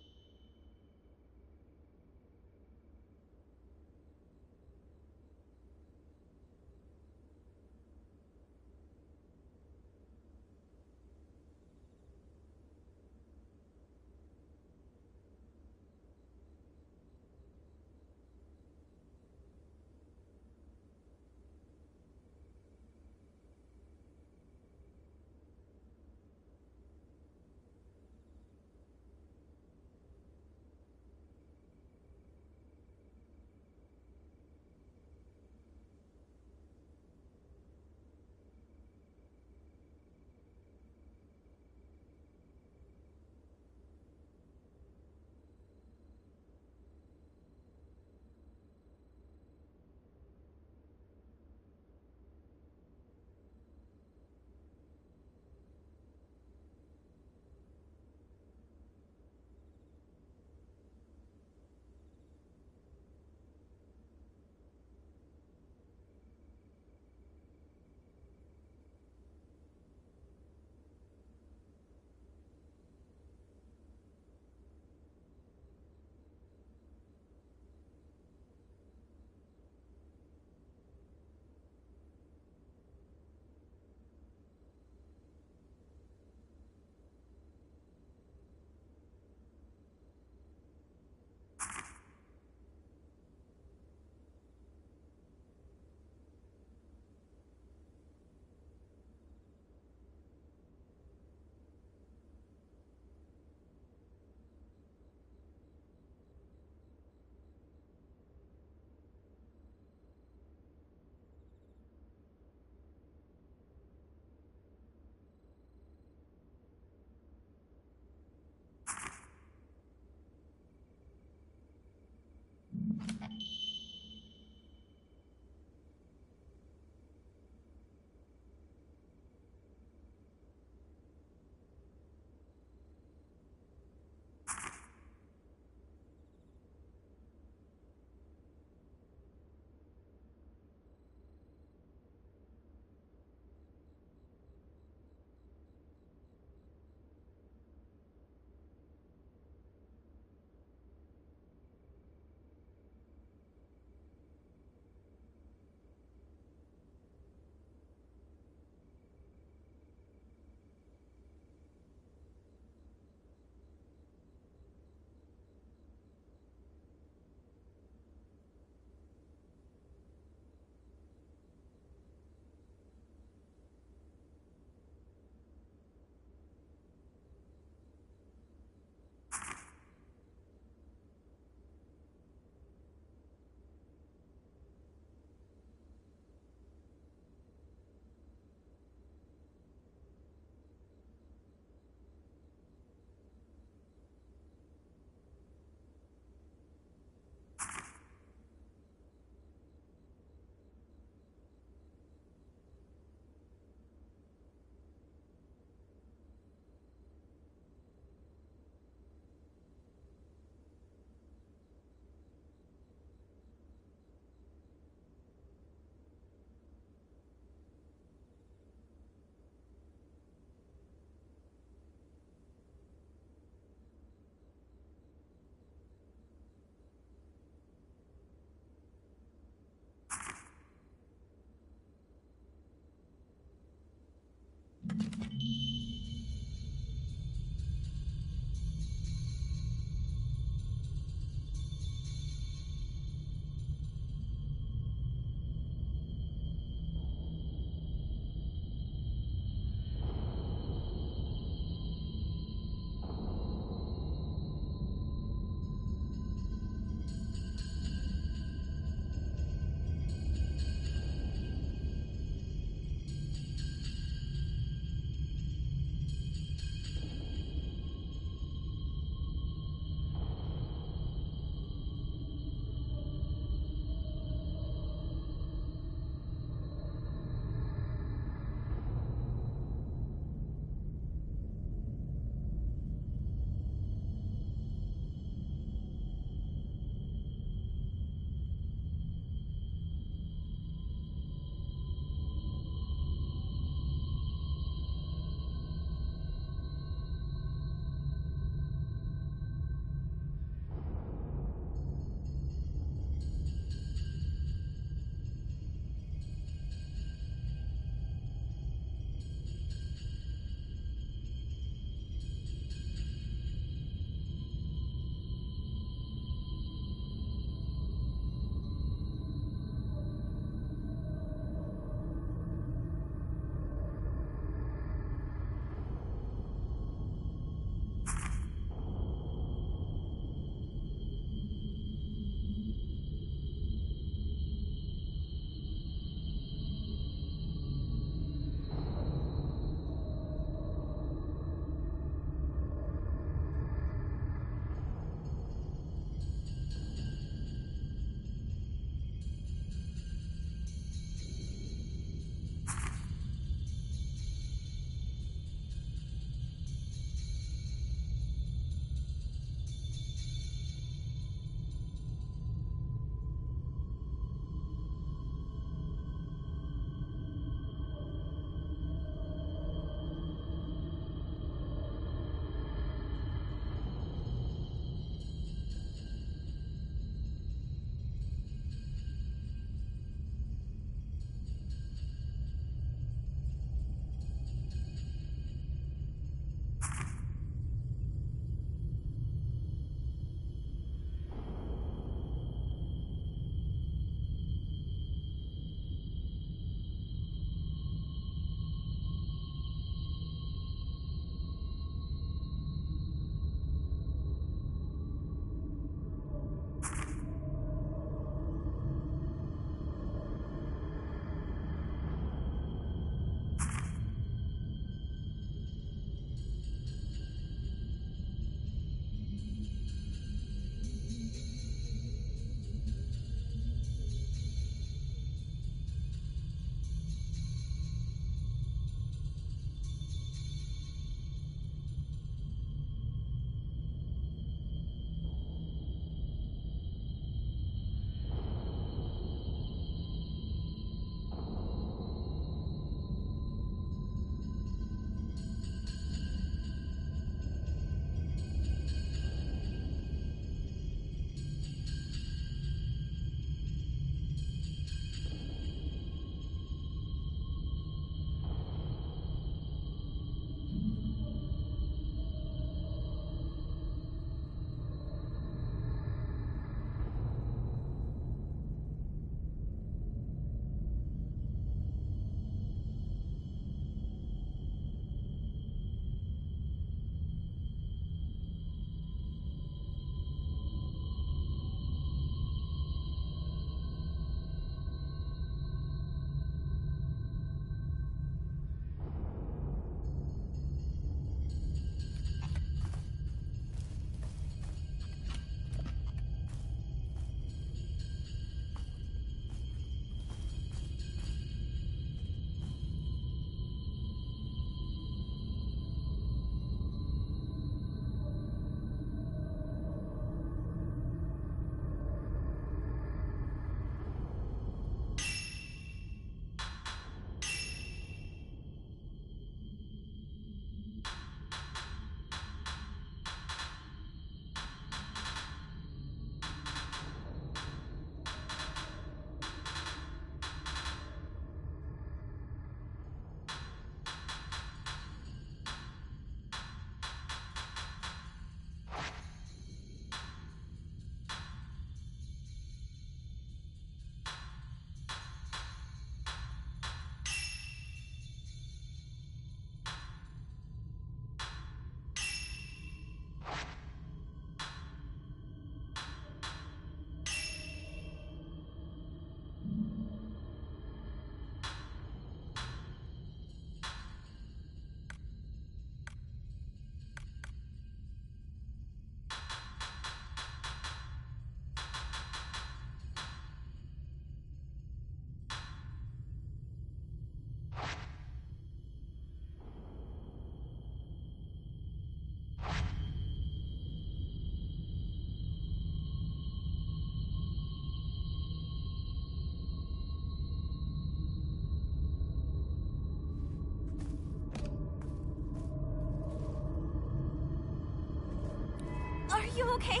Are you okay?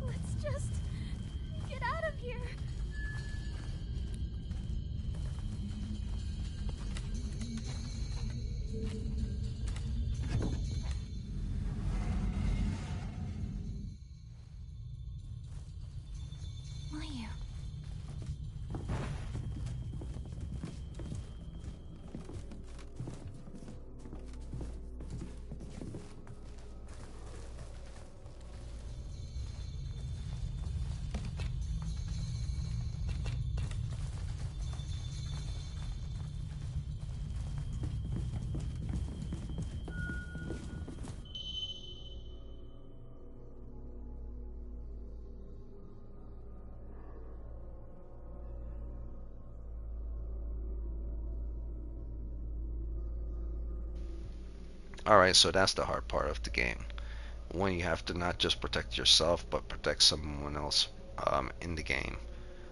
Let's just get out of here. Mayu. Alright, so that's the hard part of the game. When you have to not just protect yourself, but protect someone else in the game.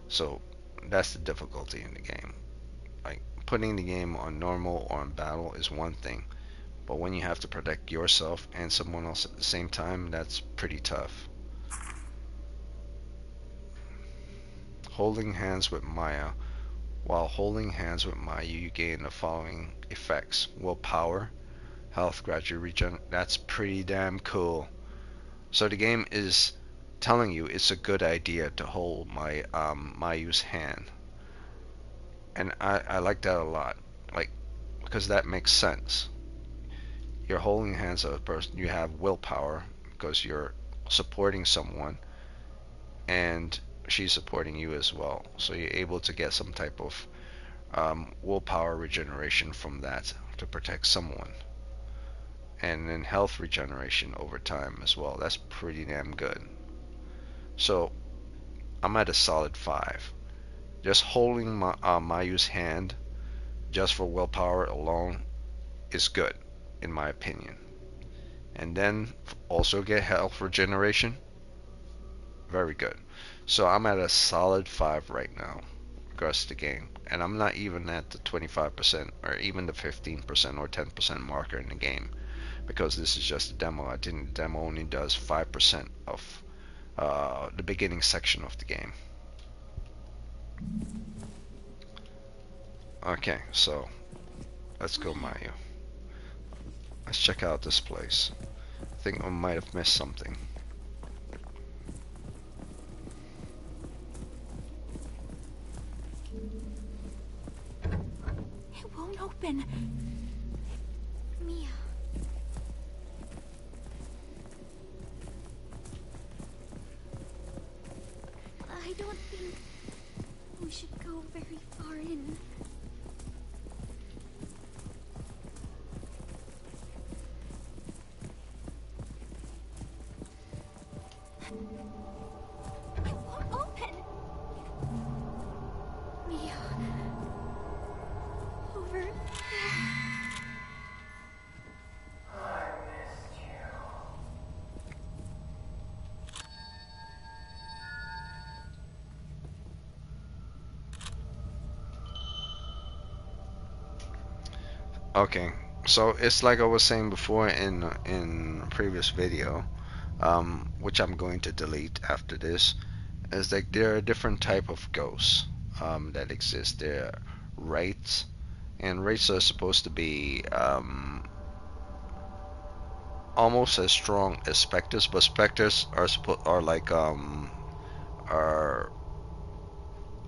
So that's the difficulty in the game. Like putting the game on normal or on battle is one thing, but when you have to protect yourself and someone else at the same time, that's pretty tough. Holding hands with Maya. While holding hands with Maya, you gain the following effects: willpower, health gradually regen. That's pretty damn cool. So the game is telling you it's a good idea to hold Mayu's hand, and I like that a lot. Like, because that makes sense. You're holding hands with a person. You have willpower because you're supporting someone, and she's supporting you as well. So you're able to get some type of willpower regeneration from that to protect someone, and then health regeneration over time as well. That's pretty damn good. So I'm at a solid 5. Just holding Mayu's hand just for willpower alone is good, in my opinion. And then also get health regeneration, very good. So I'm at a solid 5 right now, regards to the game. And I'm not even at the 25% or even the 15% or 10% marker in the game, because this is just a demo. I think the demo only does 5% of the beginning section of the game. Okay, so let's go, Mayu. Let's check out this place. I think I might have missed something. It won't open. Mia. I don't think we should go very far in. It won't open. Mia. Over there. Okay, so it's like I was saying before in a previous video, which I'm going to delete after this, is like there are different type of ghosts that exist. There are wraiths, and wraiths are supposed to be almost as strong as specters, but specters are like are,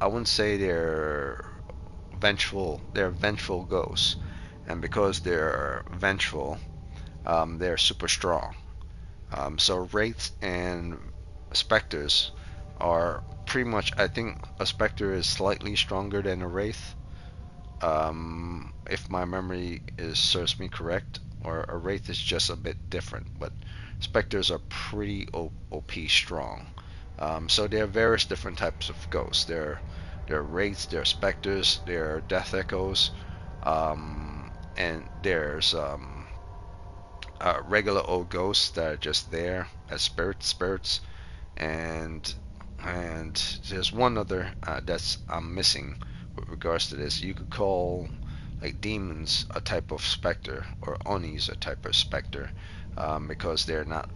I wouldn't say they're vengeful. They're vengeful ghosts, and because they're vengeful, they're super strong. So wraiths and specters are pretty much. I think a specter is slightly stronger than a wraith, if my memory is serves me correct. Or a wraith is just a bit different, but specters are pretty OP strong. So there are various different types of ghosts. There are wraiths, there are specters, there are death echoes, and there's regular old ghosts that are just there as spirits, and there's one other that's I'm missing with regards to this. You could call like demons a type of specter, or onis a type of specter, because they're not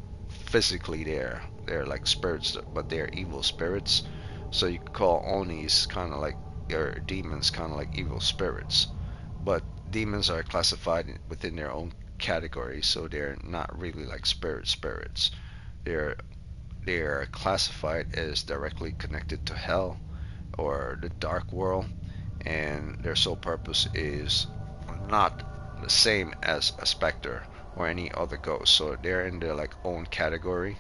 physically there. They're like spirits, but they're evil spirits. So you could call Onis kind of like, or demons kind of like evil spirits. But demons are classified within their own category, so they're not really like spirits. They're they're classified as directly connected to hell or the dark world, and their sole purpose is not the same as a specter or any other ghost. So they're in their like own category.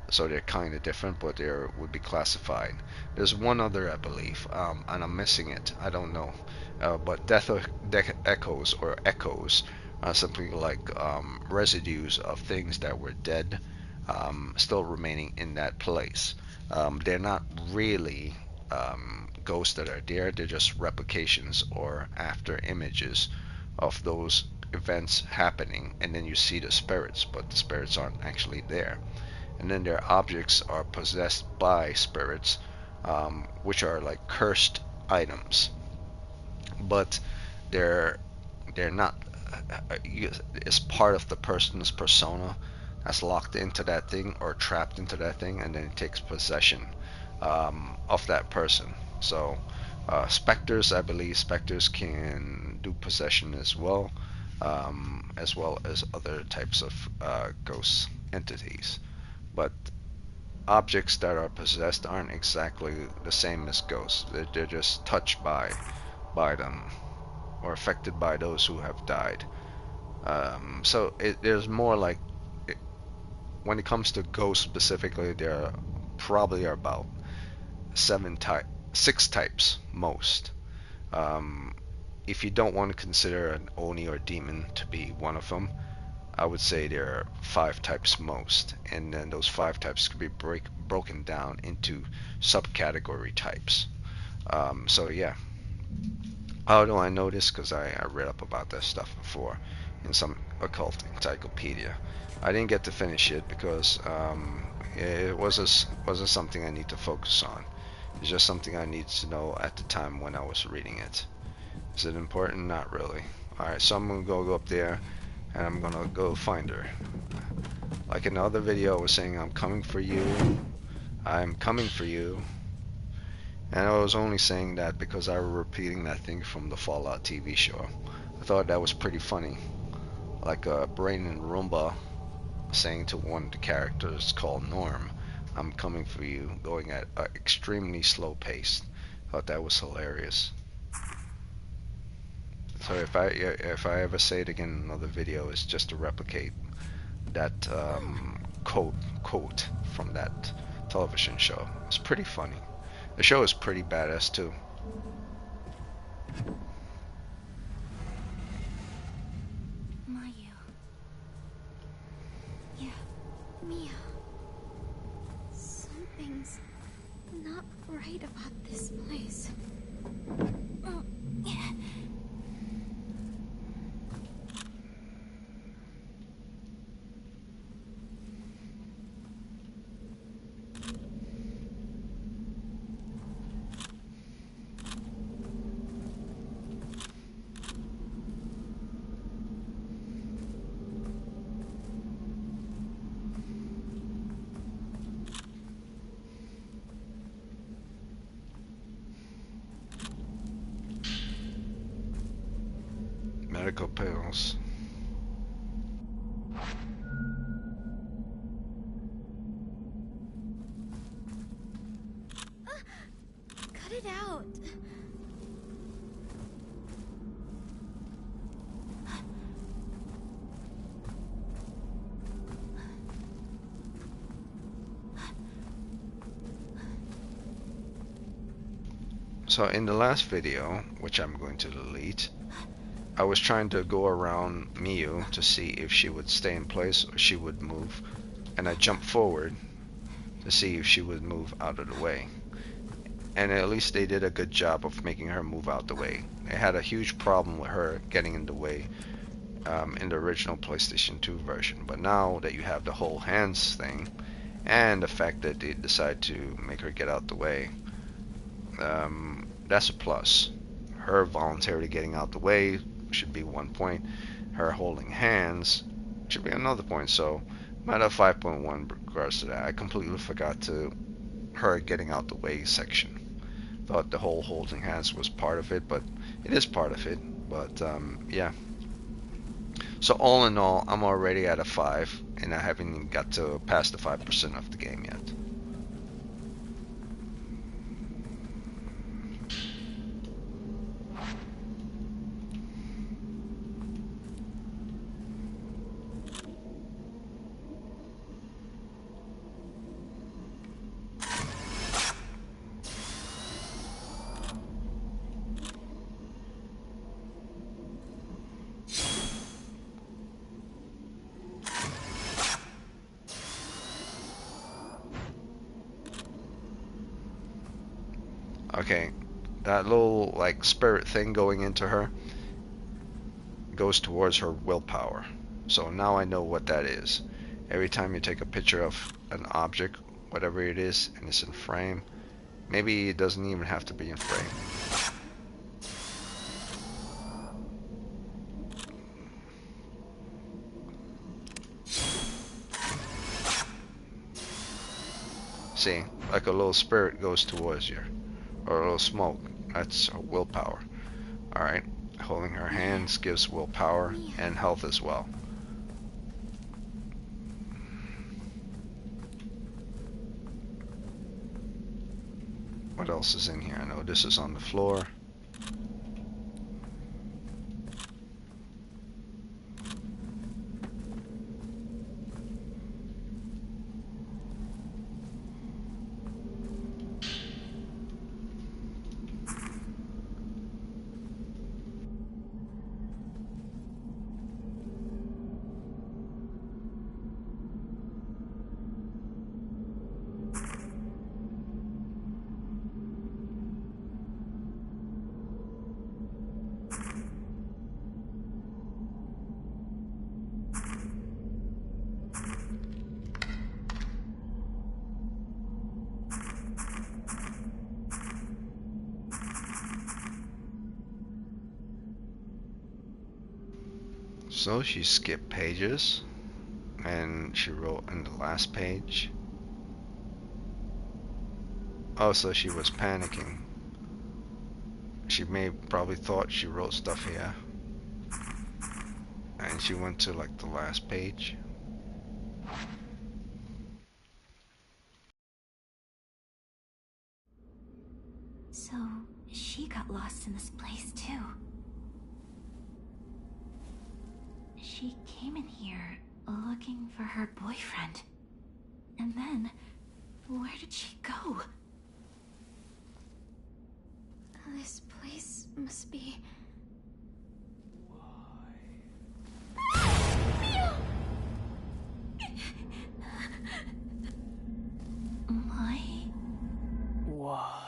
So they're kind of different, but they would be classified. There's one other, I believe, and I'm missing it. I don't know. But echoes or echoes are something like residues of things that were dead, still remaining in that place. They're not really ghosts that are there. They're just replications or after images of those events happening, and then you see the spirits, but the spirits aren't actually there. And then their objects are possessed by spirits, which are like cursed items, but they're they're not. It's part of the person's persona that's locked into that thing or trapped into that thing, and then it takes possession of that person. So specters, I believe specters can do possession as well as other types of ghost entities. But objects that are possessed aren't exactly the same as ghosts. They're just touched by them or affected by those who have died. So there's more like when it comes to ghosts specifically, there probably are about six types most. Um, if you don't want to consider an oni or demon to be one of them, I would say there are five types most, and then those five types could be broken down into subcategory types. So yeah, how do I know this? Because I read up about that stuff before in some occult encyclopedia. I didn't get to finish it because it wasn't something I need to focus on. It's just something I needed to know at the time when I was reading it. Is it important? Not really. Alright, so I'm gonna go up there and I'm gonna go find her. Like in the other video I was saying, I'm coming for you. I'm coming for you. And I was only saying that because I was repeating that thing from the Fallout TV show. I thought that was pretty funny. Like Brain and Roomba saying to one of the characters called Norm, I'm coming for you, going at an extremely slow pace. Thought that was hilarious. So if I ever say it again in another video, it's just to replicate that quote from that television show. It's pretty funny. The show is pretty badass too. Mayu. Yeah, Mia. Something's not right about this place. Oh, yeah. Medical pills. Cut it out. So in the last video, which I'm going to delete, I was trying to go around Miyu to see if she would stay in place or she would move, and I jumped forward to see if she would move out of the way. And at least they did a good job of making her move out the way. They had a huge problem with her getting in the way in the original PlayStation 2 version, but now that you have the whole hands thing and the fact that they decide to make her get out the way, that's a plus. Her voluntarily getting out the way should be 1 point. Her holding hands should be another point. So Matter of 5.1 regards to that, I completely forgot to her getting out the way section. Thought the whole holding hands was part of it, but it is part of it. But yeah. So all in all, I'm already at a 5, and I haven't even got to past the 5% of the game yet. Okay, that little like spirit thing going into her goes towards her willpower. So now I know what that is. Every time you take a picture of an object, whatever it is, and it's in frame, maybe it doesn't even have to be in frame. See, like a little spirit goes towards you, or a little smoke. That's her willpower. Alright, holding her hands gives willpower and health as well. What else is in here? I know this is on the floor. So she skipped pages, and she wrote in the last page. Oh, so she was panicking. She probably thought she wrote stuff here, and she went to like the last page. So, she got lost in this place too. She came in here looking for her boyfriend. And then, where did she go? This place must be... My... Why?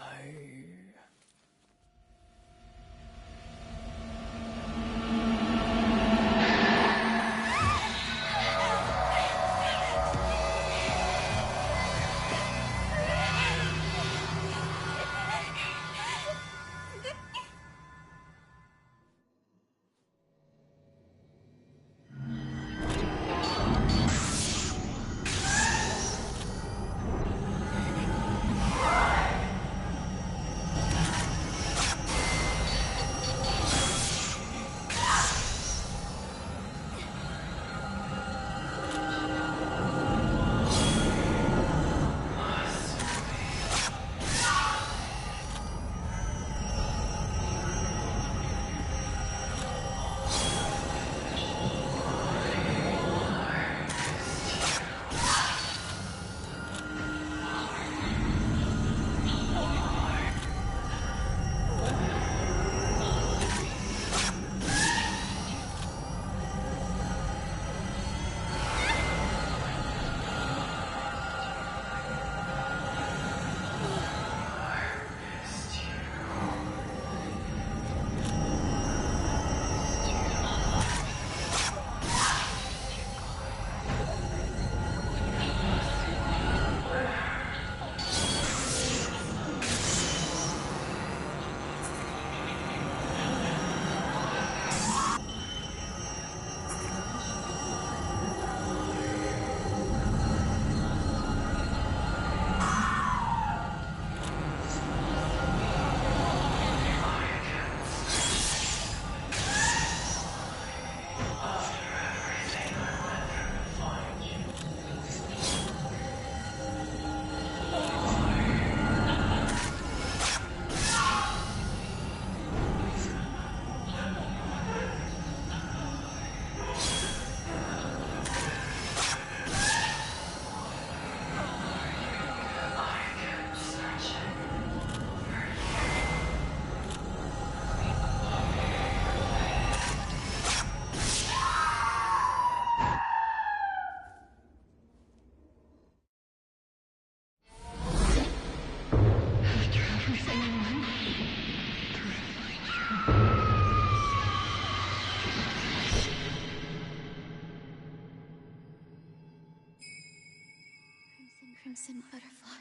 Crimson butterfly.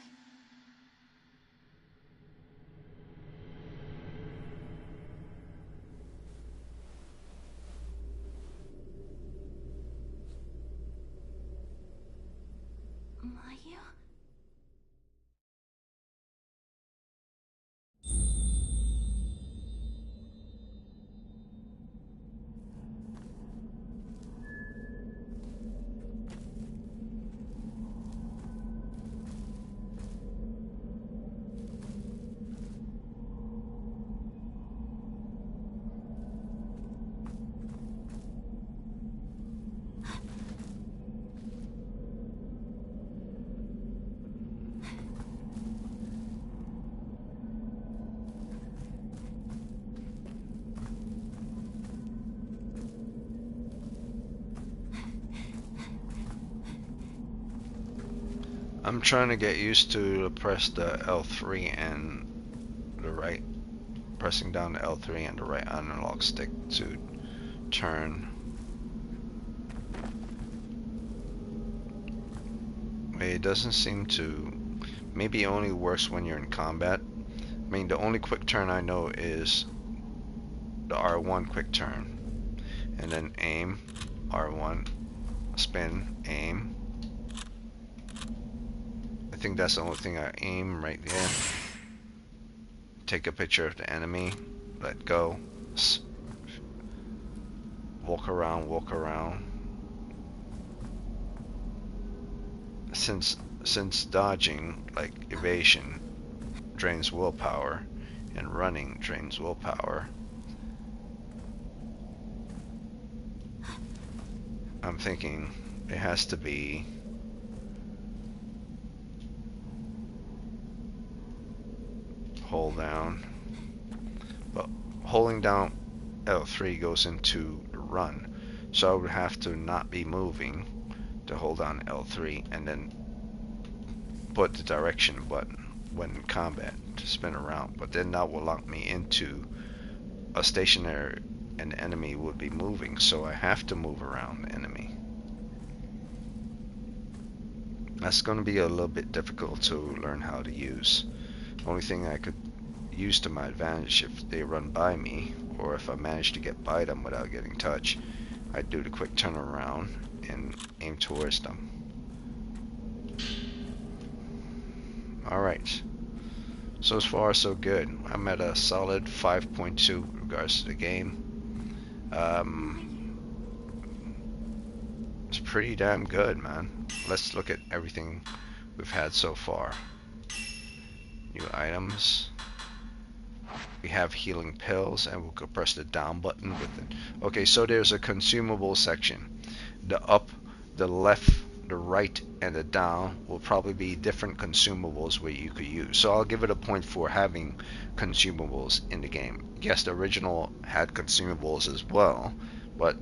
Mayu? I'm trying to get used to press the L3 and the right, pressing down the L3 and the right analog stick to turn. It doesn't seem to, maybe it only works when you're in combat. I mean, the only quick turn I know is the R1 quick turn, and then aim, R1, spin, aim. I think that's the only thing I aim right there. Take a picture of the enemy, let go, walk around, walk around. Since dodging, like evasion, drains willpower, and running drains willpower, I'm thinking it has to be hold down, but holding down L3 goes into run, so I would have to not be moving to hold down L3 and then put the direction button when in combat to spin around, but then that will lock me into a stationary, and the enemy would be moving, so I have to move around the enemy. That's going to be a little bit difficult to learn how to use. Only thing I could use to my advantage if they run by me, or if I manage to get by them without getting touched, I'd do the quick turnaround and aim towards them. Alright, so far so good. I'm at a solid 5.2 in regards to the game. It's pretty damn good, man. Let's look at everything we've had so far. New items. We have healing pills, and we'll go press the down button with it. Okay, so there's a consumable section. The up, the left, the right, and the down will probably be different consumables where you could use. So I'll give it a point for having consumables in the game. Yes, the original had consumables as well, but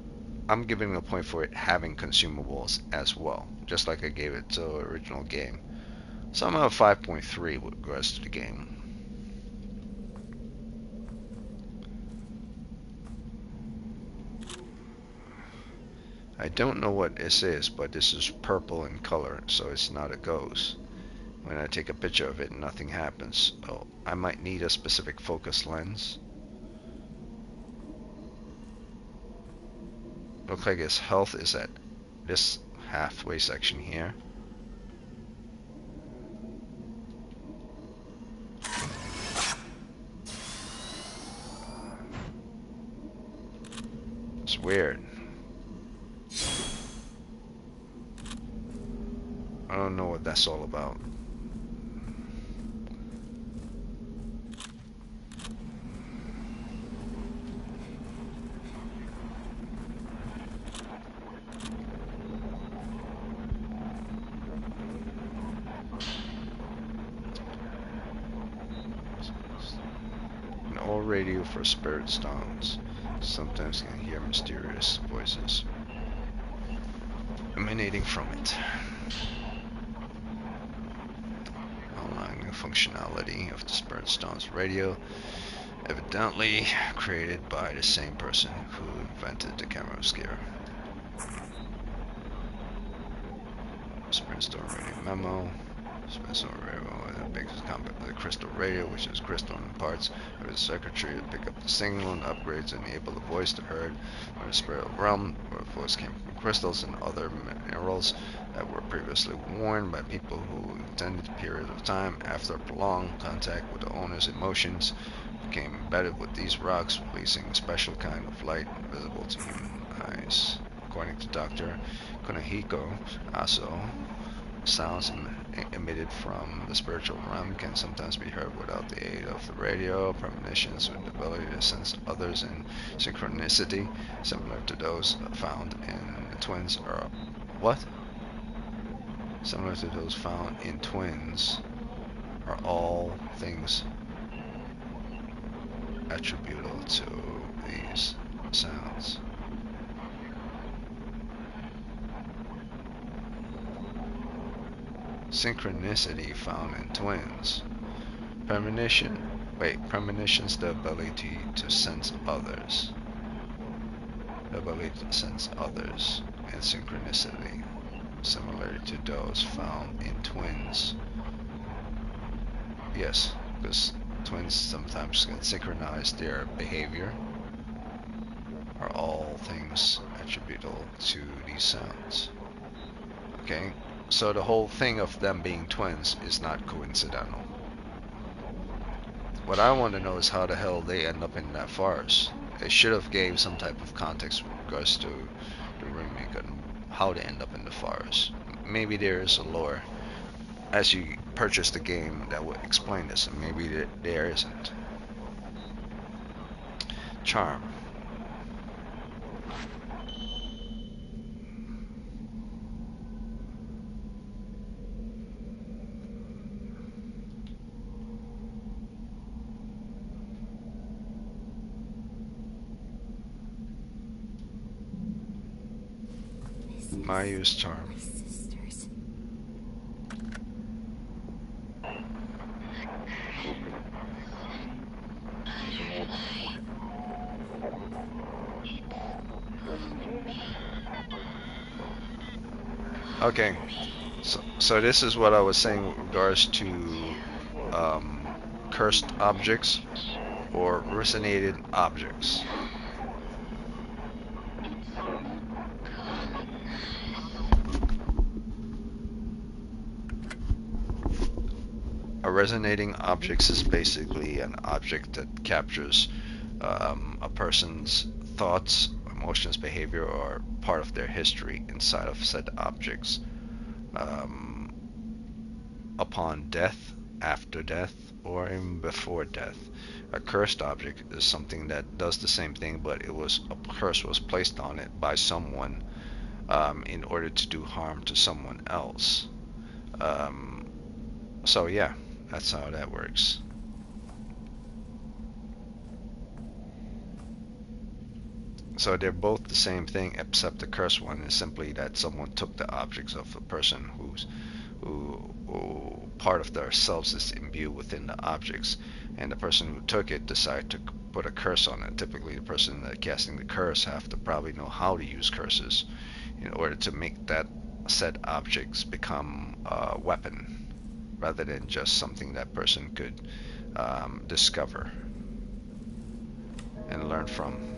I'm giving a point for it having consumables as well, just like I gave it to the original game. So I'm at 5.3 with regards to the game. I don't know what this is, but this is purple in color, so it's not a ghost. When I take a picture of it, nothing happens. Oh, I might need a specific focus lens. Looks like his health is at this halfway section here. It's weird. I don't know what that's all about. An old radio for spirit stones. Sometimes can hear mysterious voices emanating from it. Allowing the functionality of the Spirit Stone's radio, evidently created by the same person who invented the camera scare. Spirit Stone radio memo. Special radio, the crystal radio, which is crystal in parts of the circuitry to pick up the signal, and upgrades enable the voice to heard from the spirit realm, where the voice came from crystals and other minerals that were previously worn by people who intended a period of time after prolonged contact with the owner's emotions became embedded with these rocks, releasing a special kind of light invisible to human eyes. According to Dr. Kunihiko Aso, sounds emitted from the spiritual realm can sometimes be heard without the aid of the radio. Premonitions with the ability to sense others in synchronicity, similar to those found in twins, are what? Similar to those found in twins, are all things attributable to these sounds. Synchronicity found in twins. Premonitions, the ability to sense others. The ability to sense others, and synchronicity, similar to those found in twins. Yes, because twins sometimes can synchronize their behavior, are all things attributable to these sounds. Okay, so the whole thing of them being twins is not coincidental. What I want to know is how the hell they end up in that forest. They should have gave some type of context with regards to the remake and how they end up in the forest. Maybe there is a lore as you purchase the game that would explain this, and maybe there isn't. Charm. Mayu's charm. Sisters. Okay, so this is what I was saying with regards to cursed objects or resonated objects. A resonating object is basically an object that captures a person's thoughts, emotions, behavior, or part of their history inside of said objects. Um, Upon death, after death, or even before death. A cursed object is something that does the same thing, but a curse was placed on it by someone in order to do harm to someone else. Um, so yeah, that's how that works. So they're both the same thing, except the cursed one is simply that someone took the objects of a person who part of themselves is imbued within the objects, and the person who took it decided to put a curse on it. Typically, the person that casting the curse have to probably know how to use curses in order to make that said objects become a weapon, rather than just something that person could discover and learn from.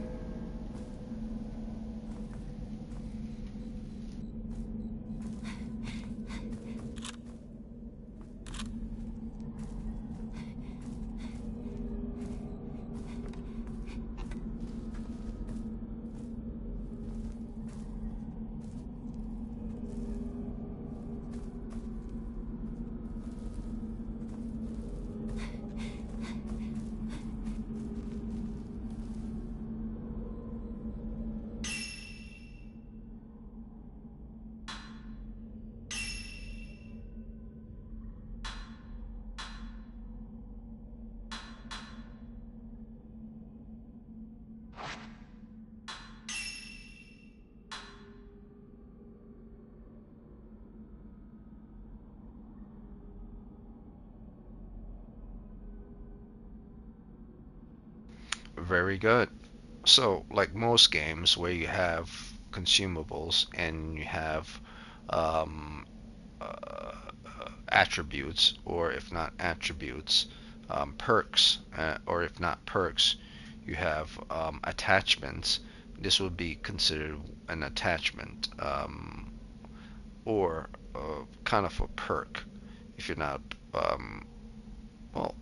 Very good. So, like most games where you have consumables and you have um, uh, attributes, or if not attributes, perks, or if not perks, you have attachments. This would be considered an attachment, or kind of a perk. If you're not, um, well,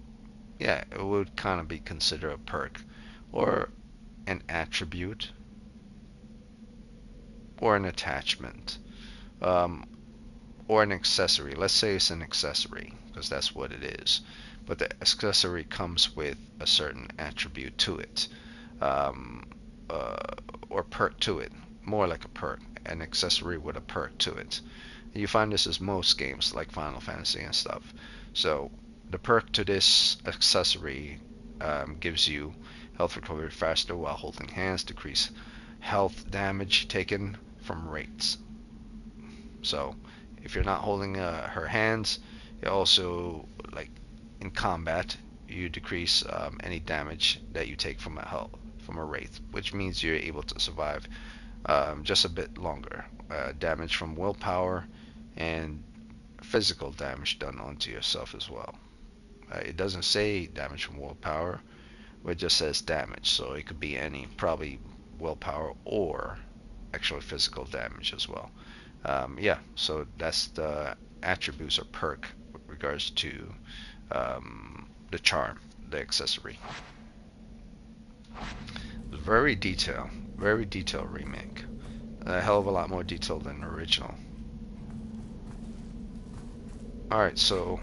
yeah, it would kind of be considered a perk, or an attribute, or an attachment, um, or an accessory. Let's say it's an accessory, because that's what it is. But the accessory comes with a certain attribute to it, um, uh, or perk to it. More like a perk, an accessory with a perk to it. You find this as most games like Final Fantasy and stuff. So the perk to this accessory gives you health recovery faster while holding hands, decrease health damage taken from rates. So if you're not holding her hands, you also, like in combat, you decrease any damage that you take from a wraith, which means you're able to survive just a bit longer. Damage from willpower and physical damage done onto yourself as well. It doesn't say damage from willpower, it just says damage, so it could be any, probably willpower or actually physical damage as well. Yeah, so that's the attributes or perk with regards to the charm, the accessory. Very detailed, very detailed remake. A hell of a lot more detailed than the original. Alright, so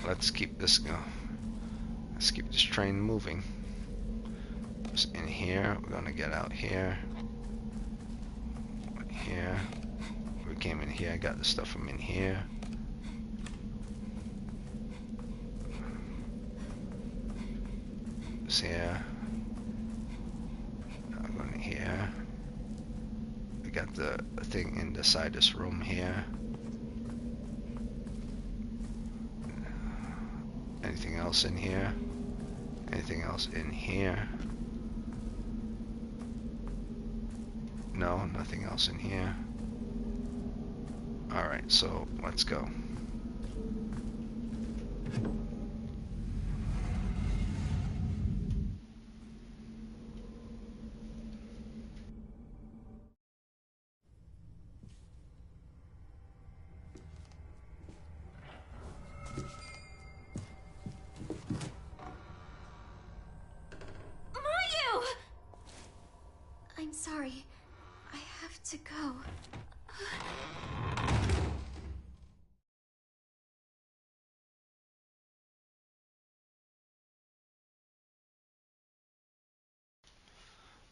let's keep this going. Let's keep this train moving. It's in here. We're gonna get out here. Here. We came in here. I got the stuff from in here. It's here. I'm going here. We got the thing inside this room here. Anything else in here? Anything else in here? No, nothing else in here. Alright, so let's go. Mario! I'm sorry. I have to go.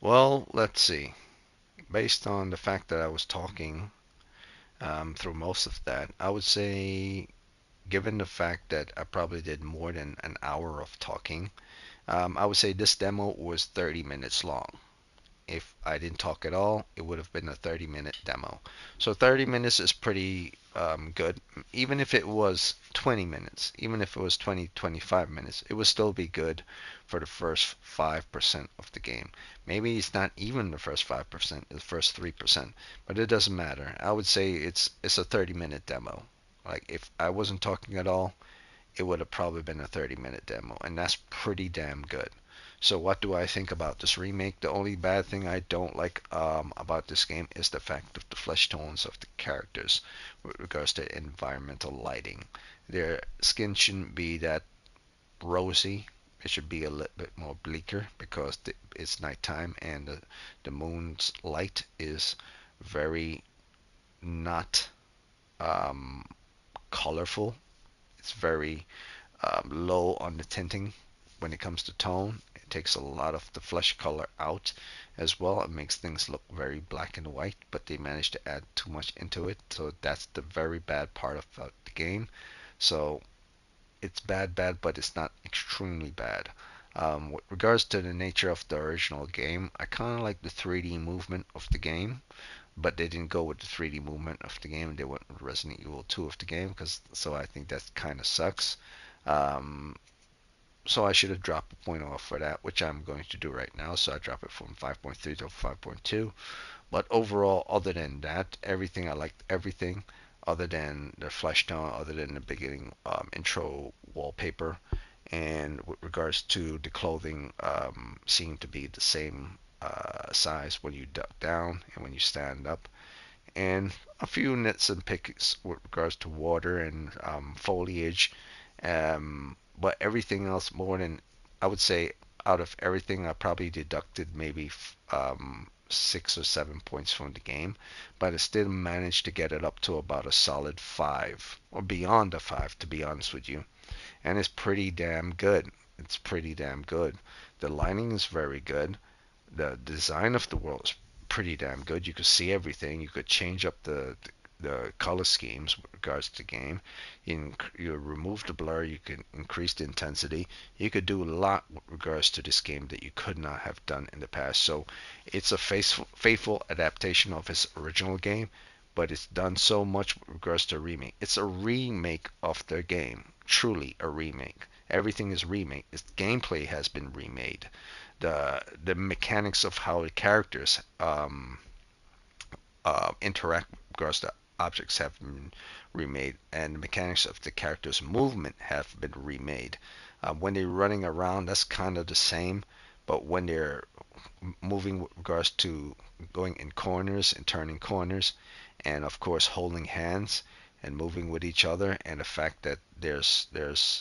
Well, let's see. Based on the fact that I was talking through most of that, I would say, given the fact that I probably did more than an hour of talking, I would say this demo was 30 minutes long. If I didn't talk at all, it would have been a 30-minute demo. So 30 minutes is pretty good. Even if it was 20 minutes, even if it was 20, 25 minutes, it would still be good for the first 5% of the game. Maybe it's not even the first 5%, the first 3%, but it doesn't matter. I would say it's a 30-minute demo. Like if I wasn't talking at all, it would have probably been a 30-minute demo, and that's pretty damn good. So what do I think about this remake? The only bad thing I don't like about this game is the fact of the flesh tones of the characters with regards to environmental lighting. Their skin shouldn't be that rosy. It should be a little bit more bleaker because it's nighttime and the moon's light is very not um, colorful. It's very low on the tinting when it comes to tone. It takes a lot of the flesh color out as well. It makes things look very black and white, but they managed to add too much into it. So that's the very bad part of the game. So it's bad, but it's not extremely bad. With regards to the nature of the original game, I kind of like the 3D movement of the game, but they didn't go with the 3D movement of the game. They went with Resident Evil 2 of the game, so I think that kind of sucks. Um, so I should have dropped a point off for that, which I'm going to do right now. So I drop it from 5.3 to 5.2. But overall, other than that, everything I liked everything. other than the flesh tone, other than the beginning intro wallpaper. And with regards to the clothing, seem to be the same size when you duck down and when you stand up, and a few nits and picks with regards to water and foliage. But everything else, more than I would say, out of everything, I probably deducted maybe 6 or 7 points from the game, but I still managed to get it up to about a solid 5 or beyond a 5, to be honest with you. And it's pretty damn good. It's pretty damn good. The lighting is very good. The design of the world is pretty damn good. You could see everything. You could change up the color schemes with regards to the game. You remove the blur. You can increase the intensity. You could do a lot with regards to this game that you could not have done in the past. So it's a faithful adaptation of its original game, but it's done so much with regards to remake. It's a remake of the game, truly a remake. Everything is remake. Its gameplay has been remade. The mechanics of how the characters interact with regards to objects have been remade, and the mechanics of the characters' movement have been remade. When they're running around, that's kind of the same, but when they're moving with regards to going in corners and turning corners, and of course holding hands and moving with each other, and the fact that there's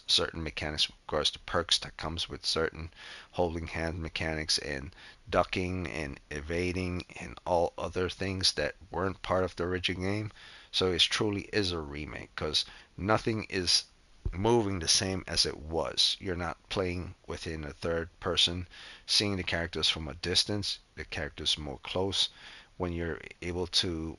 certain mechanics with regards to perks that comes with certain holding hand mechanics and ducking and evading and all other things that weren't part of the original game. So it truly is a remake because nothing is moving the same as it was. You're not playing within a third person, seeing the characters from a distance. The characters more close. When you're able to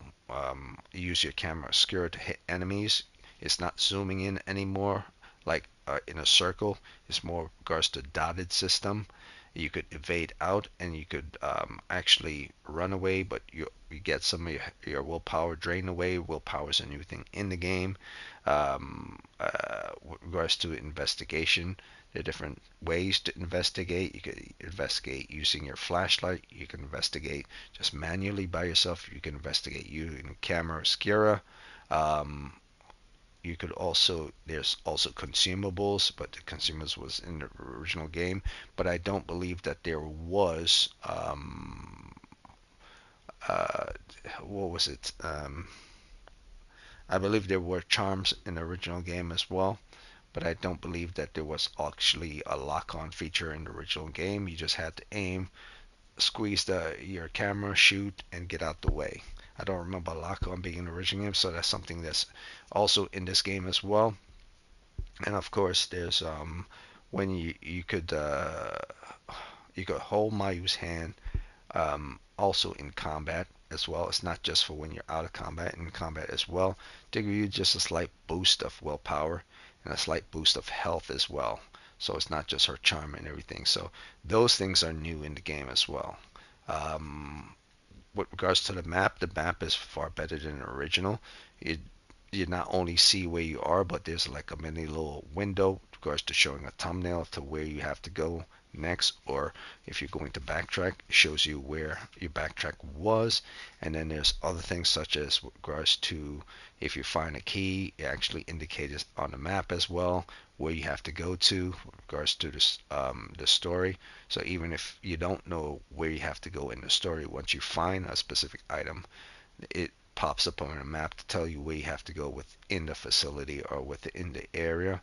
use your camera obscure to hit enemies, it's not zooming in anymore like in a circle. It's more regards to dotted system. You could evade out and you could actually run away, but you get some of your willpower drained away. Willpower is a new thing in the game. With regards to investigation, there are different ways to investigate. You can investigate using your flashlight. You can investigate just manually by yourself. You can investigate using camera obscura. Um, you could also there's also consumables, but the consumables was in the original game. But I don't believe that there was uh, what was it? I believe there were charms in the original game as well, but I don't believe that there was actually a lock-on feature in the original game. You just had to aim, squeeze your camera, shoot, and get out the way. I don't remember lock-on being in the original game, so that's something that's also in this game as well. And of course, there's when you could hold Mayu's hand also in combat as well. It's not just for when you're out of combat, in combat as well, to give you just a slight boost of willpower and a slight boost of health as well. So it's not just her charm and everything. So those things are new in the game as well. Um, with regards to the map is far better than the original. You you not only see where you are, but there's like a mini little window with regards to showing a thumbnail to where you have to go next, or if you're going to backtrack, it shows you where your backtrack was. And then there's other things such as with regards to if you find a key, it actually indicates on the map as well where you have to go to with regards to this the story. So even if you don't know where you have to go in the story, once you find a specific item, it pops up on a map to tell you where you have to go within the facility or within the area.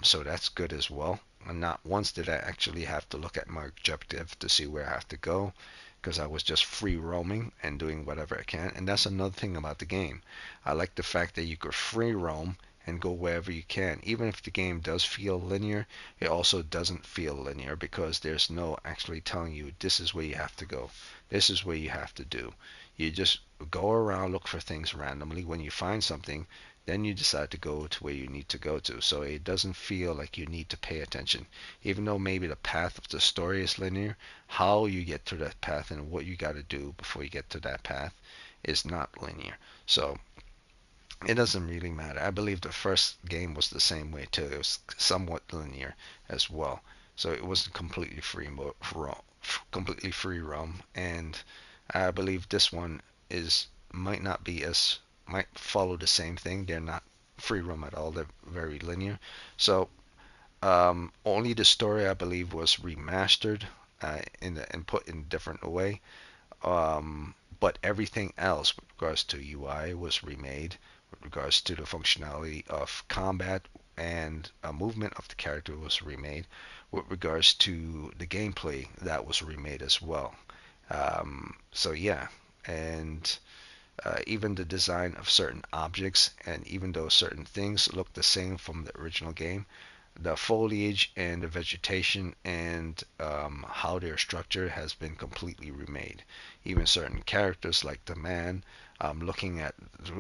So that's good as well. And not once did I actually have to look at my objective to see where I have to go, because I was just free roaming and doing whatever I can. And that's another thing about the game. I like the fact that you could free roam and go wherever you can. Even if the game does feel linear, it also doesn't feel linear because there's no actually telling you this is where you have to go. This is where you have to do. You just go around, look for things randomly. When you find something, then you decide to go to where you need to go to. So it doesn't feel like you need to pay attention. Even though maybe the path of the story is linear, how you get to that path and what you got to do before you get to that path is not linear. So it doesn't really matter. I believe the first game was the same way too. It was somewhat linear as well. So it wasn't completely free roam. And I believe this one is might not be as might follow the same thing. They're not free roam at all. They're very linear. So only the story I believe was remastered and put in a different way. But everything else with regards to UI was remade. With regards to the functionality of combat and movement of the character was remade. With regards to the gameplay, that was remade as well. So yeah, and even the design of certain objects, and even though certain things look the same from the original game, the foliage and the vegetation and how they're structured has been completely remade. Even certain characters like the man looking at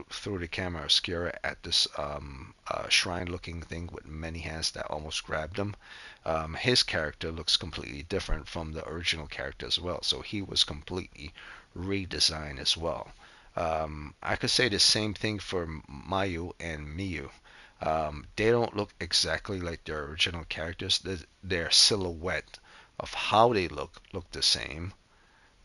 through the camera obscura at this shrine looking thing with many hands that almost grabbed him. His character looks completely different from the original character as well, so he was completely redesigned as well. I could say the same thing for Mayu and Miyu. They don't look exactly like their original characters. Their silhouette of how they look the same,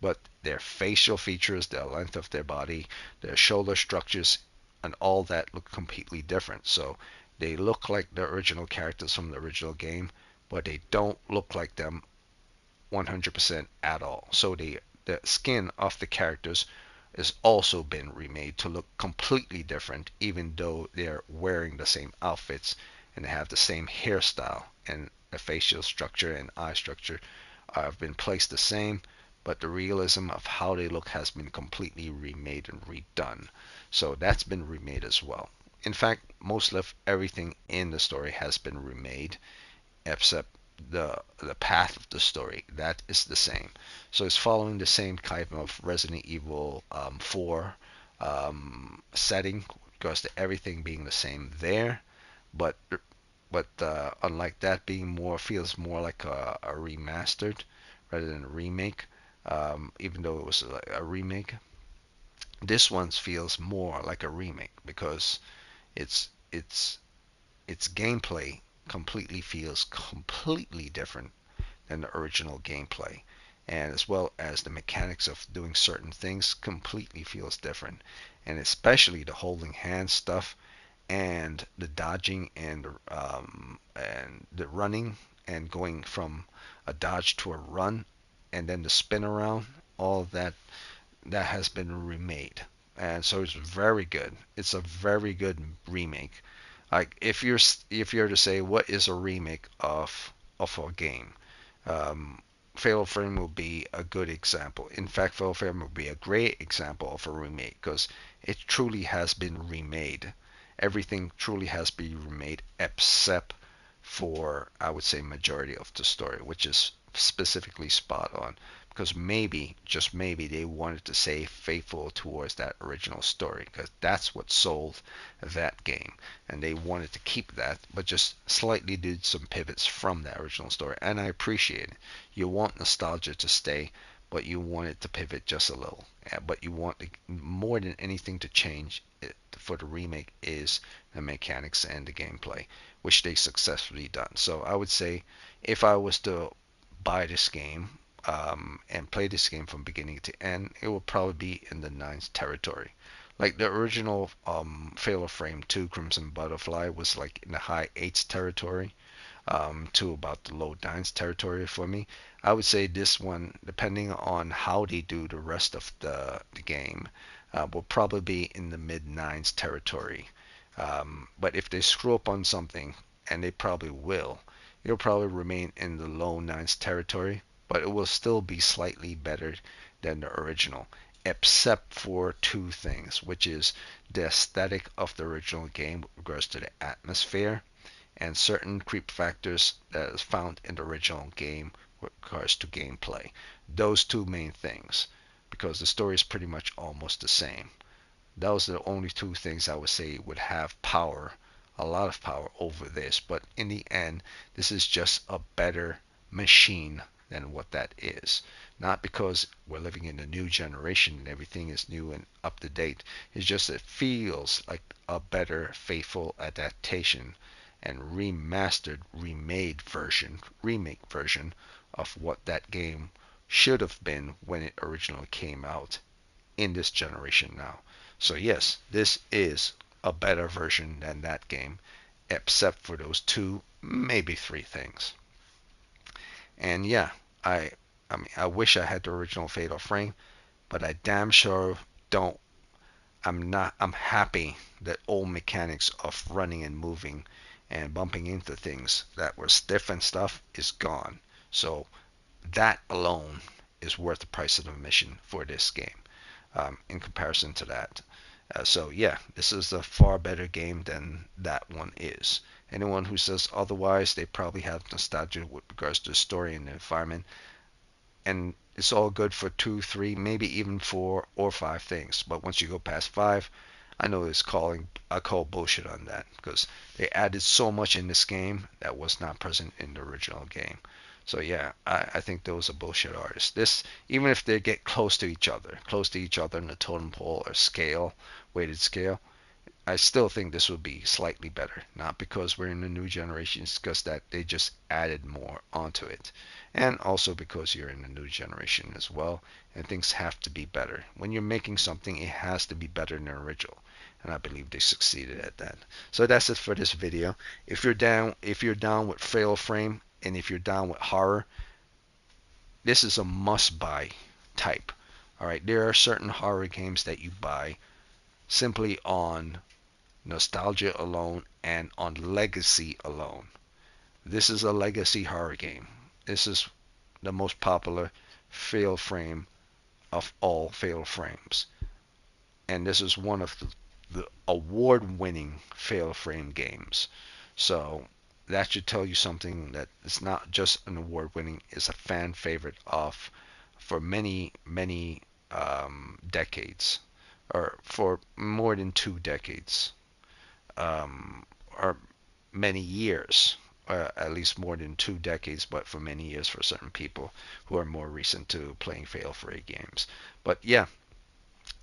but their facial features, the length of their body, their shoulder structures, and all that look completely different. So they look like the original characters from the original game, but they don't look like them 100% at all. So the skin of the characters has also been remade to look completely different, even though they're wearing the same outfits and they have the same hairstyle, and the facial structure and eye structure have been placed the same, but the realism of how they look has been completely remade and redone. So that's been remade as well. In fact, most of everything in the story has been remade except the path of the story that is the same. So it's following the same type of Resident Evil 4 setting, because to everything being the same there, but unlike that being more feels more like a remastered rather than a remake. Even though it was a remake, this one feels more like a remake because it's it's its gameplay completely feels completely different than the original gameplay, and as well as the mechanics of doing certain things completely feels different, and especially the holding hand stuff and the dodging and the running and going from a dodge to a run and then the spin around, all of that has been remade, and so it's very good. It's a very good remake. Like if you're to say what is a remake of a game, um, Fatal Frame will be a good example. In fact, Fatal Frame will be a great example of a remake because it truly has been remade. Everything truly has been remade except for, I would say, majority of the story, which is specifically spot on. Because maybe, just maybe, they wanted to stay faithful towards that original story because that's what sold that game, and they wanted to keep that, but just slightly did some pivots from that original story, and I appreciate it. You want nostalgia to stay, but you want it to pivot just a little. But you want more than anything to change for the remake is the mechanics and the gameplay, which they successfully done. So I would say if I was to buy this game and play this game from beginning to end, it will probably be in the ninth territory. Like the original Fatal Frame 2 Crimson Butterfly was like in the high eights territory to about the low nines territory for me. I would say this one, depending on how they do the rest of the game, will probably be in the mid nines territory. But if they screw up on something, and they probably will, it'll probably remain in the low nines territory, but it will still be slightly better than the original, except for two things, which is the aesthetic of the original game with regards to the atmosphere and certain creep factors that is found in the original game with regards to gameplay. Those two main things, because the story is pretty much almost the same. Those are the only two things I would say would have power, a lot of power over this. But in the end, this is just a better machine than what that is. Not because we're living in a new generation and everything is new and up to date. It's just it feels like a better, faithful adaptation and remastered, remake version of what that game should have been when it originally came out in this generation now. So yes, this is a better version than that game, except for those two, maybe three things. And yeah, I I mean I wish I had the original Fatal Frame, but I damn sure don't. I'm happy that old mechanics of running and moving and bumping into things that were stiff and stuff is gone. So that alone is worth the price of admission for this game, in comparison to that. So yeah, this is a far better game than that one is. Anyone who says otherwise, they probably have nostalgia with regards to the story and the environment, and it's all good for two, three, maybe even four or five things. But once you go past five, I know I call bullshit on that because they added so much in this game that was not present in the original game. So yeah, I think those are bullshit artists. This, even if they get close to each other in the totem pole or scale, weighted scale, I still think this would be slightly better. Not because we're in the new generation, it's because that they just added more onto it. And also because you're in the new generation as well, and things have to be better. When you're making something, it has to be better than the original. And I believe they succeeded at that. So that's it for this video. If you're down with Fatal Frame, and if you're down with horror, this is a must-buy type. All right, there are certain horror games that you buy simply on nostalgia alone and on legacy alone. This is a legacy horror game. This is the most popular fail frame of all fail frames. And this is one of the award-winning fail frame games. So that should tell you something, that it's not just an award-winning, it's a fan favorite of for many, many decades, or for more than 2 decades, or many years, at least more than 2 decades, but for many years for certain people who are more recent to playing fail free games. But yeah,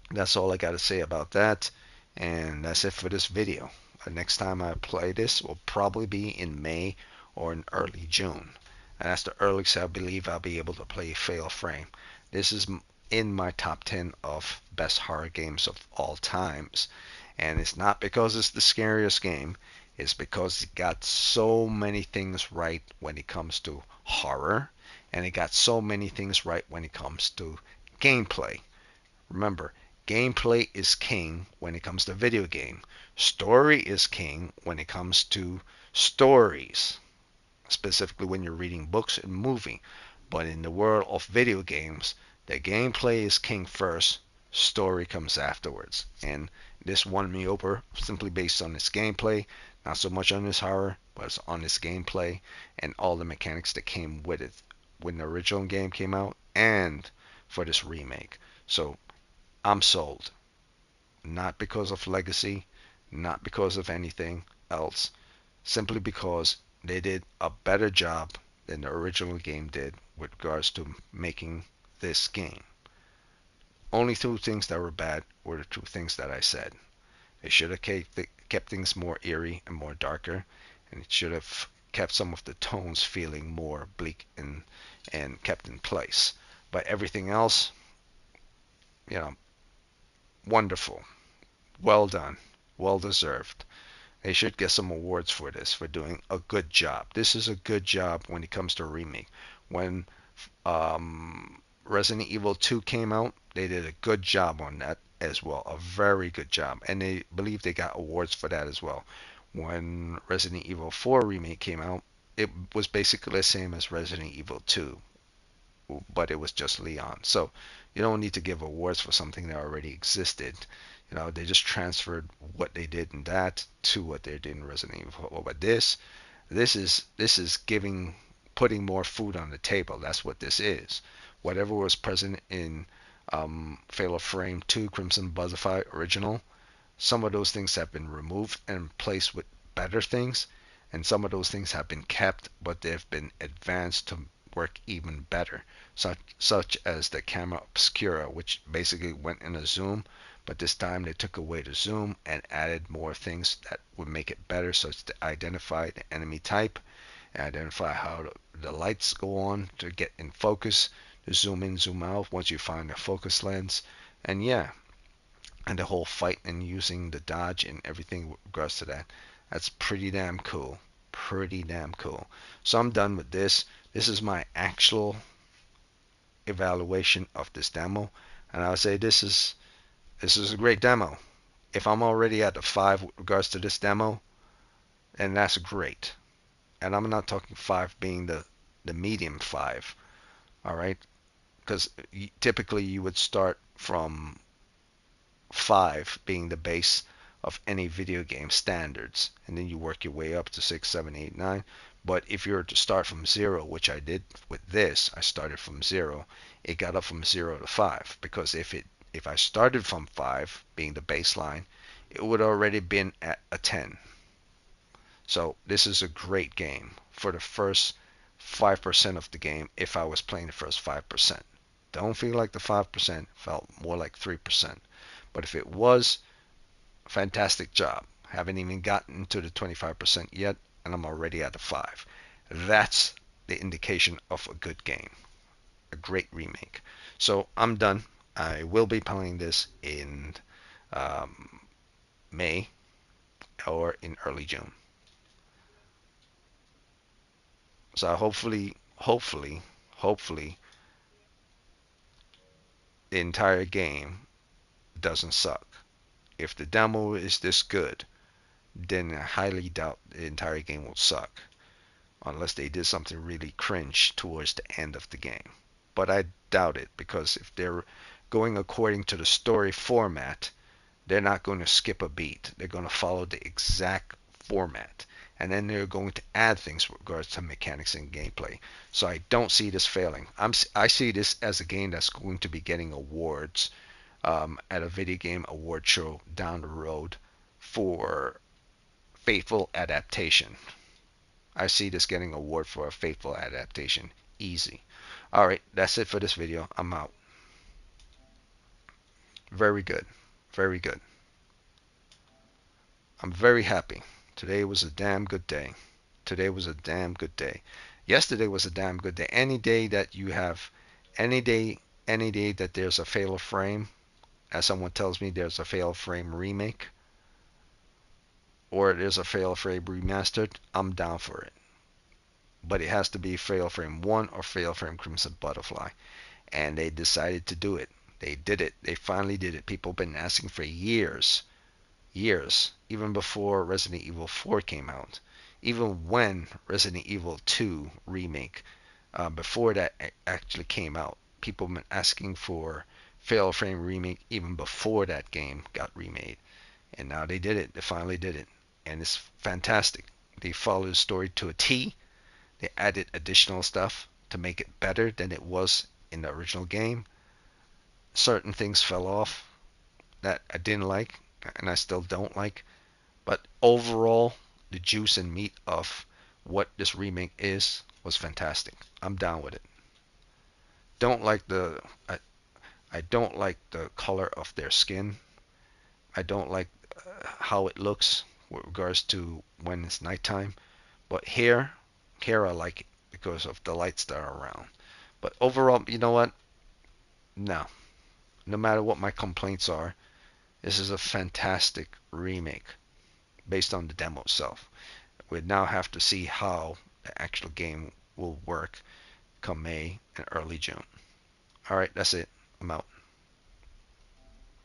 that's all I got to say about that. And that's it for this video. The next time I play this will probably be in May or in early June. And that's the earliest I believe I'll be able to play Fatal Frame. This is in my top 10 of best horror games of all times. And it's not because it's the scariest game. It's because it got so many things right when it comes to horror. And it got so many things right when it comes to gameplay. Remember, gameplay is king when it comes to video game. Story is king when it comes to stories, specifically when you're reading books and moving. But in the world of video games, the gameplay is king first, story comes afterwards. And this won me over simply based on its gameplay, not so much on its horror, but on its gameplay and all the mechanics that came with it when the original game came out and for this remake. So I'm sold. Not because of legacy, not because of anything else, simply because they did a better job than the original game did with regards to making this game. Only two things that were bad were the two things that I said. They should have kept things more eerie and more darker, and it should have kept some of the tones feeling more bleak and kept in place. But everything else, you know, wonderful. Well done. Well deserved. They should get some awards for this, for doing a good job. This is a good job when it comes to remake. When Resident Evil 2 came out, they did a good job on that as well. A very good job. And they believe they got awards for that as well. When Resident Evil 4 remake came out, it was basically the same as Resident Evil 2, but it was just Leon. So you don't need to give awards for something that already existed. You know, they just transferred what they did in that to what they did in Resident Evil. But this is putting more food on the table. That's what this is. Whatever was present in Fatal Frame 2 Crimson Butterfly original, some of those things have been removed and replaced with better things, and some of those things have been kept, but they've been advanced to work even better, such as the camera obscura, which basically went in a zoom, but this time they took away the zoom and added more things that would make it better, such to identify the enemy type, identify how the lights go on to get in focus, to zoom in, zoom out once you find the focus lens. And yeah, and the whole fight and using the dodge and everything with regards to that. That's pretty damn cool. Pretty damn cool. So I'm done with this. This is my actual evaluation of this demo, and I would say this is a great demo. If I'm already at the 5 with regards to this demo, then that's great. And I'm not talking 5 being the medium 5, all right? Because typically you would start from 5 being the base of any video game standards, and then you work your way up to 6, 7, 8, 9. But if you were to start from 0, which I did with this, I started from 0, it got up from 0 to 5. Because if I started from 5 being the baseline, it would already been at a 10. So this is a great game for the first 5% of the game if I was playing the first 5%. Don't feel like the 5%, felt more like 3%. But if it was, fantastic job. Haven't even gotten to the 25% yet, and I'm already at the 5. That's the indication of a good game, a great remake. So I'm done. I will be playing this in May or in early June. So hopefully, the entire game doesn't suck. If the demo is this good, then I highly doubt the entire game will suck, unless they did something really cringe towards the end of the game. But I doubt it, because if they're going according to the story format, they're not going to skip a beat. They're going to follow the exact format. And then they're going to add things with regards to mechanics and gameplay. So I don't see this failing. I see this as a game that's going to be getting awards at a video game award show down the road for faithful adaptation. I see this getting an award for a faithful adaptation. Easy. Alright, that's it for this video. I'm out. Very good. Very good. I'm very happy. Today was a damn good day. Today was a damn good day. Yesterday was a damn good day. Any day that you have, any day that there's a fatal frame, as someone tells me there's a fatal frame remake, or there's a fatal frame remastered, I'm down for it. But it has to be Fatal Frame 1 or Fatal Frame Crimson Butterfly. And they decided to do it. They did it. They finally did it. People have been asking for years. Years. Even before Resident Evil 4 came out. Even when Resident Evil 2 remake, before that actually came out, people have been asking for Fatal Frame remake even before that game got remade. And now they did it. They finally did it. And it's fantastic. They followed the story to a T. They added additional stuff to make it better than it was in the original game. Certain things fell off that I didn't like, and I still don't like. But overall, the juice and meat of what this remake is was fantastic. I'm down with it. Don't like I don't like the color of their skin. I don't like how it looks with regards to when it's nighttime. But here I like it because of the lights that are around. But overall, you know what? No. No matter what my complaints are, this is a fantastic remake based on the demo itself. We now have to see how the actual game will work come May and early June. Alright, that's it. I'm out.